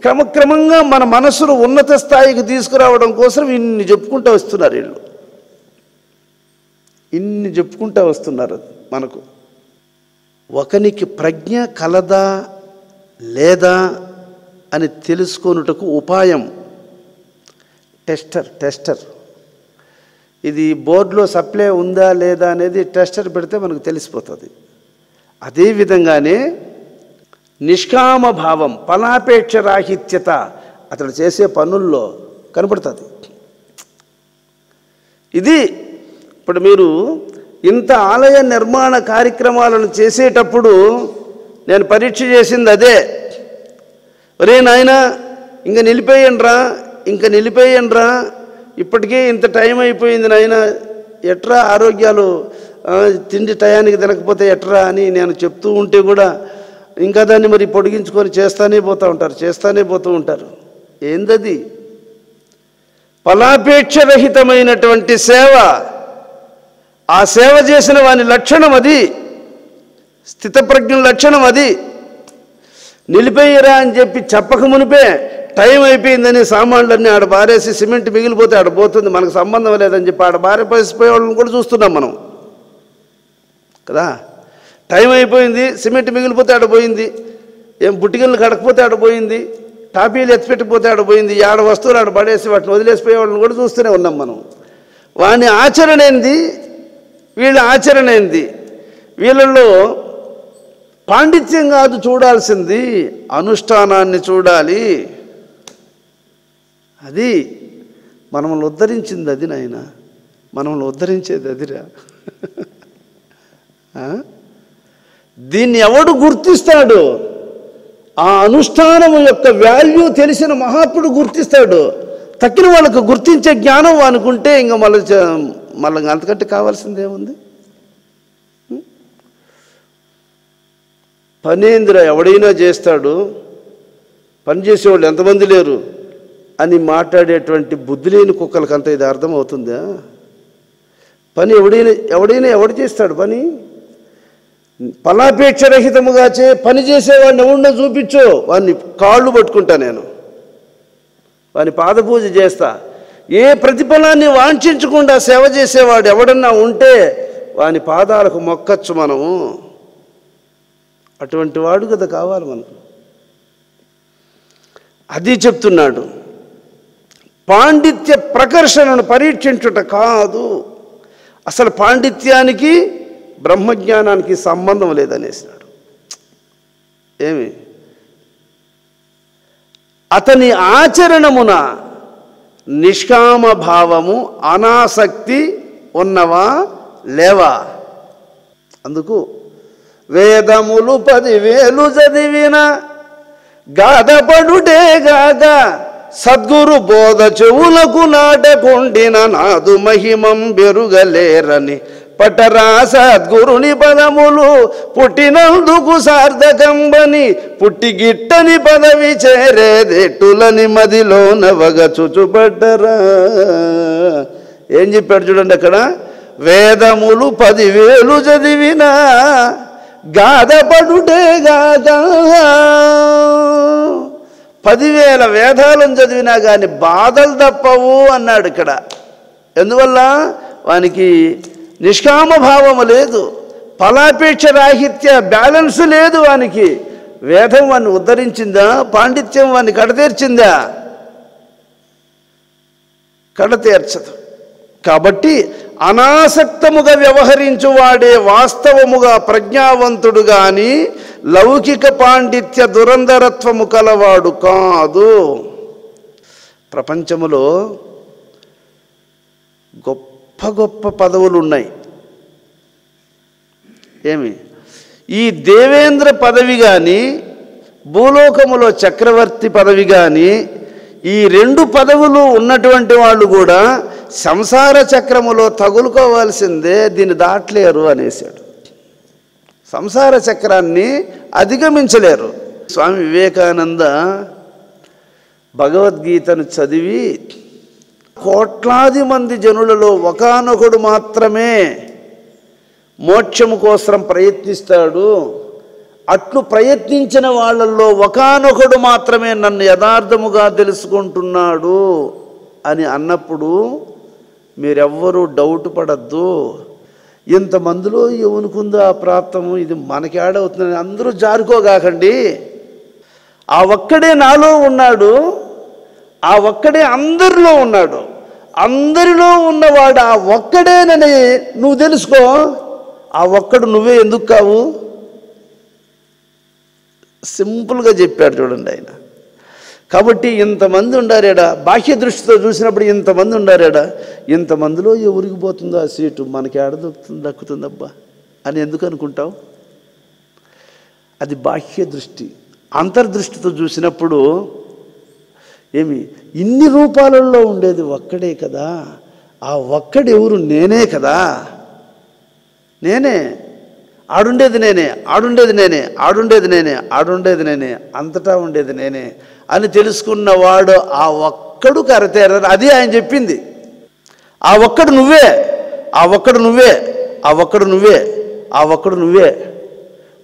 క్రమక్రమంగా మన మనసును ఉన్నత స్థాయికి తీసుకురావడం కోసం ఇన్ని చెప్పుకుంటూ వస్తున్నారు. వీళ్ళు ఇన్ని చెప్పుకుంటూ వస్తున్నారు మనకు. ఒకనికి ప్రజ్ఞ కలదా లేదా అని తెలుసుకొనుటకు ఉపాయం టెస్టర్. ఇది బోర్డులో సప్లై ఉందా లేదా అనేది టెస్టర్ పెడితే మనకు తెలిసిపోతుంది. అదేవిధంగానే నిష్కామ భావం, ఫలాపేక్ష రాహిత్యత అతడు చేసే పనుల్లో కనపడుతుంది. ఇది ఇప్పుడు మీరు ఇంత ఆలయ నిర్మాణ కార్యక్రమాలను చేసేటప్పుడు నేను పరీక్ష చేసింది అదే. ఒరే నాయనా ఇంకా నిలిపేయండ్రా, ఇప్పటికే ఇంత టైం అయిపోయింది నాయన, ఎట్రా ఆరోగ్యాలు, తిండి టయానికి తినకపోతే ఎట్రా అని నేను చెప్తూ ఉంటే కూడా ఇంకా దాన్ని మరి పొడిగించుకొని చేస్తూనే పోతూ ఉంటారు. ఏందది? ఫలాపేక్షరహితమైనటువంటి సేవ. ఆ సేవ చేసిన వాని లక్షణం అది, స్థితప్రజ్ఞ లక్షణం అది. నిలిపేయరా అని చెప్పి చెప్పక మునిపే టైం అయిపోయిందని సామాన్లన్నీ ఆడ బారేసి సిమెంట్ మిగిలిపోతే ఆడ పోతుంది, మనకు సంబంధం లేదని చెప్పి ఆడ బారేసిపోయే వాళ్ళని కూడా చూస్తున్నాం మనం కదా. టైం అయిపోయింది, సిమెంట్ మిగిలిపోతే ఆడ పోయింది, ఏం బుట్టిగళ్ళు కడకపోతే ఆడ పోయింది, టాపీలు ఎత్తిపెట్టిపోతే ఆడ పోయింది, ఆడ వస్తువులు ఆడ పడేసి వాటిని వదిలేసిపోయే వాళ్ళని కూడా చూస్తూనే ఉన్నాం మనం. వాని ఆచరణ ఏంది, వీళ్ళ ఆచరణ ఏంది? వీళ్ళల్లో పాండిత్యం కాదు చూడాల్సింది, అనుష్ఠానాన్ని చూడాలి. అది మనల్ని ఉద్ధరించింది, అది నాయన మనల్ని ఉద్ధరించేది అదిరా. దీన్ని ఎవడు గుర్తిస్తాడు? ఆ అనుష్ఠానం యొక్క వాల్యూ తెలిసిన మహాత్ముడు గుర్తిస్తాడు. తక్కిన వాళ్ళకు గుర్తించే జ్ఞానం అనుకుంటే ఇంకా మళ్ళీ అంతకంటే కావాల్సిందేముంది? పనేంద్ర ఎవడైనా చేస్తాడు, పని చేసేవాళ్ళు ఎంతమంది లేరు అని మాట్లాడేటువంటి బుద్ధి లేని కుక్కలకంత ఇది అర్థమవుతుందా? పని ఎవడు చేస్తాడు? పని ఫలాపేక్షరహితముగా పని చేసేవాడిని ఎవడో చూపించో, వాడిని కాళ్ళు పట్టుకుంటా, నేను వాని పాదపూజ చేస్తా. ఏ ప్రతిఫలాన్ని వాంఛించకుండా సేవ చేసేవాడు ఎవడన్నా ఉంటే వాని పాదాలకు మొక్కచ్చు మనము. అటువంటి వాడు కదా కావాలి మనకు. అది చెప్తున్నాడు. పాండిత్య ప్రకర్షణను పరీక్షించుట కాదు, అసలు పాండిత్యానికి బ్రహ్మజ్ఞానానికి సంబంధం లేదనేసినాడు. ఏమి? అతని ఆచరణమున నిష్కామ భావము, అనాసక్తి ఉన్నవా లేవా? అందుకు వేదములు 10,000 చదివిన గాధపడుటేగాక సద్గురు బోధ చెవులకు నాటకుండిన నాదు మహిమం బెరుగలేరని పటరా సద్గురుని పదములు పుట్టినందుకు సార్థకంబని పుట్టి గిట్టని పదవి చేరేదెట్టులని మదిలో నవగ చుచుపడ్డరా. ఏం చెప్పాడు చూడండి అక్కడ. వేదములు 10,000 చదివినా గాధపడుటేగాక, 10,000 వేదాలను చదివినా కానీ బాధలు తప్పవు అన్నాడు ఇక్కడ. ఎందువల్ల? వానికి నిష్కామ భావము లేదు, ఫలాపేక్ష రాహిత్య బ్యాలెన్స్ లేదు వానికి. వేదం వాడిని ఉద్ధరించిందా? పాండిత్యం వాడిని కడతీర్చిందా? కడతీర్చదు. కాబట్టి అనాసక్తముగా వ్యవహరించువాడే వాస్తవముగా ప్రజ్ఞావంతుడు గాని లౌకిక పాండిత్య దురంధరత్వము కలవాడు కాదు. ప్రపంచములో గొప్ప గొప్ప పదవులు ఉన్నాయి. ఏమి? ఈ దేవేంద్ర పదవి కానీ భూలోకములో చక్రవర్తి పదవి కానీ ఈ 2 పదవులు ఉన్నటువంటి వాళ్ళు కూడా సంసార చక్రములో తగులుకోవాల్సిందే, దీన్ని దాటలేరు అనేసాడు. సంసార చక్రాన్ని అధిగమించలేరు. స్వామి వివేకానంద భగవద్గీతను చదివి కోట్లాది మంది జనులలో ఒకానొకడు మాత్రమే మోక్షము కోసం ప్రయత్నిస్తాడు, అట్లు ప్రయత్నించిన వాళ్ళల్లో ఒకానొకడు మాత్రమే నన్ను యథార్థముగా తెలుసుకుంటున్నాడు అని అన్నప్పుడు మీరెవ్వరూ డౌట్ పడద్దు. ఇంతమందిలో ఎవనుకుందో ఆ ప్రాప్తము, ఇది మనకి ఆడవుతుందని అందరూ జారుకోగాకండి. ఆ ఒక్కడే నాలో ఉన్నాడు, ఆ ఒక్కడే అందరిలో ఉన్నాడు. అందరిలో ఉన్నవాడు ఆ ఒక్కడేనని నువ్వు తెలుసుకో. ఆ ఒక్కడు నువ్వే ఎందుకు కావు? సింపుల్గా చెప్పాడు చూడండి ఆయన. కాబట్టి ఇంతమంది ఉండారేడా, బాహ్య దృష్టితో చూసినప్పుడు ఇంతమంది ఉండారేడా, ఇంతమందిలో ఎవరికి పోతుందో ఆ సీటు, మనకి ఆడ దక్కుతుందబ్బా అని ఎందుకు అనుకుంటావు? అది బాహ్య దృష్టి. అంతర్దృష్టితో చూసినప్పుడు ఏమి ఇన్ని రూపాలలో ఉండేది ఒక్కడే కదా, ఆ ఒక్కడెవరు? నేనే కదా, నేనే. ఆడుండేది నేనే, ఆడుండేది నేనే, ఆడుండేది నేనే, ఆడుండేది నేనే, అంతటా ఉండేది నేనే అని తెలుసుకున్నవాడు ఆ ఒక్కడు కరతేర. అది ఆయన చెప్పింది. ఆ ఒక్కడు నువ్వే, ఆ ఒక్కడు నువ్వే, ఆ ఒక్కడు నువ్వే, ఆ ఒక్కడు నువ్వే.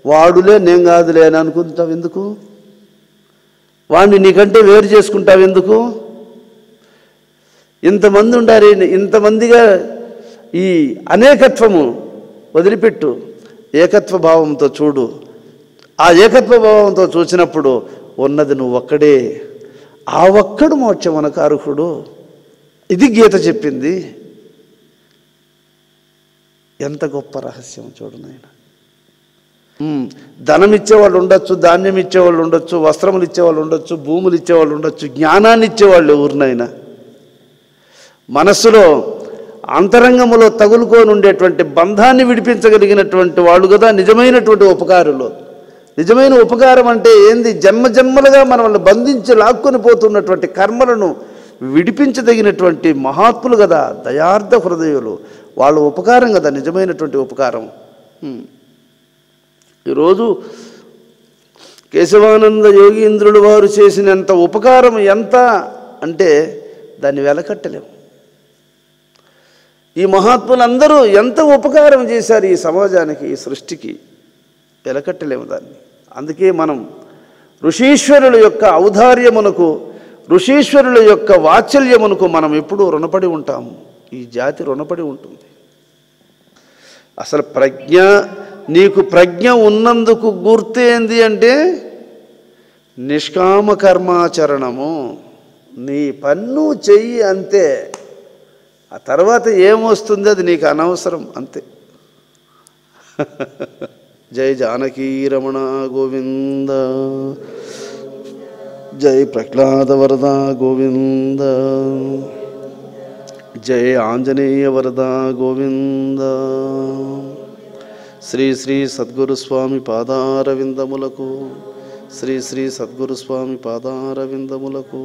వాడులే నేను కాదులే అని అనుకుంటావు ఎందుకు? వాడిని నీకంటే వేరు చేసుకుంటావు ఎందుకు? ఇంతమంది ఉండాలి, ఇంతమందిగా ఈ అనేకత్వము వదిలిపెట్టు, ఏకత్వ భావంతో చూడు. ఆ ఏకత్వ భావంతో చూసినప్పుడు ఉన్నది నువ్వు ఒక్కడే, ఆ ఒక్కడు మోక్షమునకు అర్హుడు. ఇది గీత చెప్పింది. ఎంత గొప్ప రహస్యం చూడు నాయన. ధనం ఇచ్చేవాళ్ళు ఉండొచ్చు, ధాన్యం ఇచ్చేవాళ్ళు ఉండొచ్చు, వస్త్రములు ఇచ్చేవాళ్ళు ఉండొచ్చు, భూములు ఇచ్చేవాళ్ళు ఉండొచ్చు, జ్ఞానాన్ని ఇచ్చేవాళ్ళు ఎవరినైనా మనస్సులో అంతరంగములో తగులుకొని ఉండేటువంటి బంధాన్ని విడిపించగలిగినటువంటి వాళ్ళు కదా నిజమైనటువంటి ఉపకారులు. నిజమైన ఉపకారం అంటే ఏంది? జన్మజన్మలుగా మనల్ని బంధించి లాక్కొని పోతున్నటువంటి కర్మలను విడిపించదగినటువంటి మహాత్ములు కదా, దయార్థ హృదయులు. వాళ్ళ ఉపకారం కదా నిజమైనటువంటి ఉపకారం. ఈరోజు కేశవానంద యోగీంద్రుడు వారు చేసినంత ఉపకారం ఎంత అంటే దాన్ని వెలకట్టలేము. ఈ మహాత్ములందరూ ఎంత ఉపకారం చేశారు ఈ సమాజానికి, ఈ సృష్టికి, వెలకట్టలేము దాన్ని. అందుకే మనం ఋషీశ్వరుల యొక్క ఔదార్యమునకు, ఋషీశ్వరుల యొక్క వాత్సల్యమునకు మనం ఎప్పుడూ రుణపడి ఉంటాము. ఈ జాతి రుణపడి ఉంటుంది. అసలు ప్రజ్ఞ, నీకు ప్రజ్ఞ ఉన్నందుకు గుర్తేంది అంటే నిష్కామ కర్మాచరణము. నీ పన్ను చెయ్యి అంతే, ఆ తర్వాత ఏమొస్తుంది అది నీకు అనవసరం అంతే. జై జానకీ రమణ గోవింద, జై ప్రహ్లాద వరద గోవింద, జై ఆంజనేయ వరద గోవింద. శ్రీ శ్రీ సద్గురు స్వామి పాదారవిందములకు, శ్రీ శ్రీ సద్గురు స్వామి పాదారవిందములకు.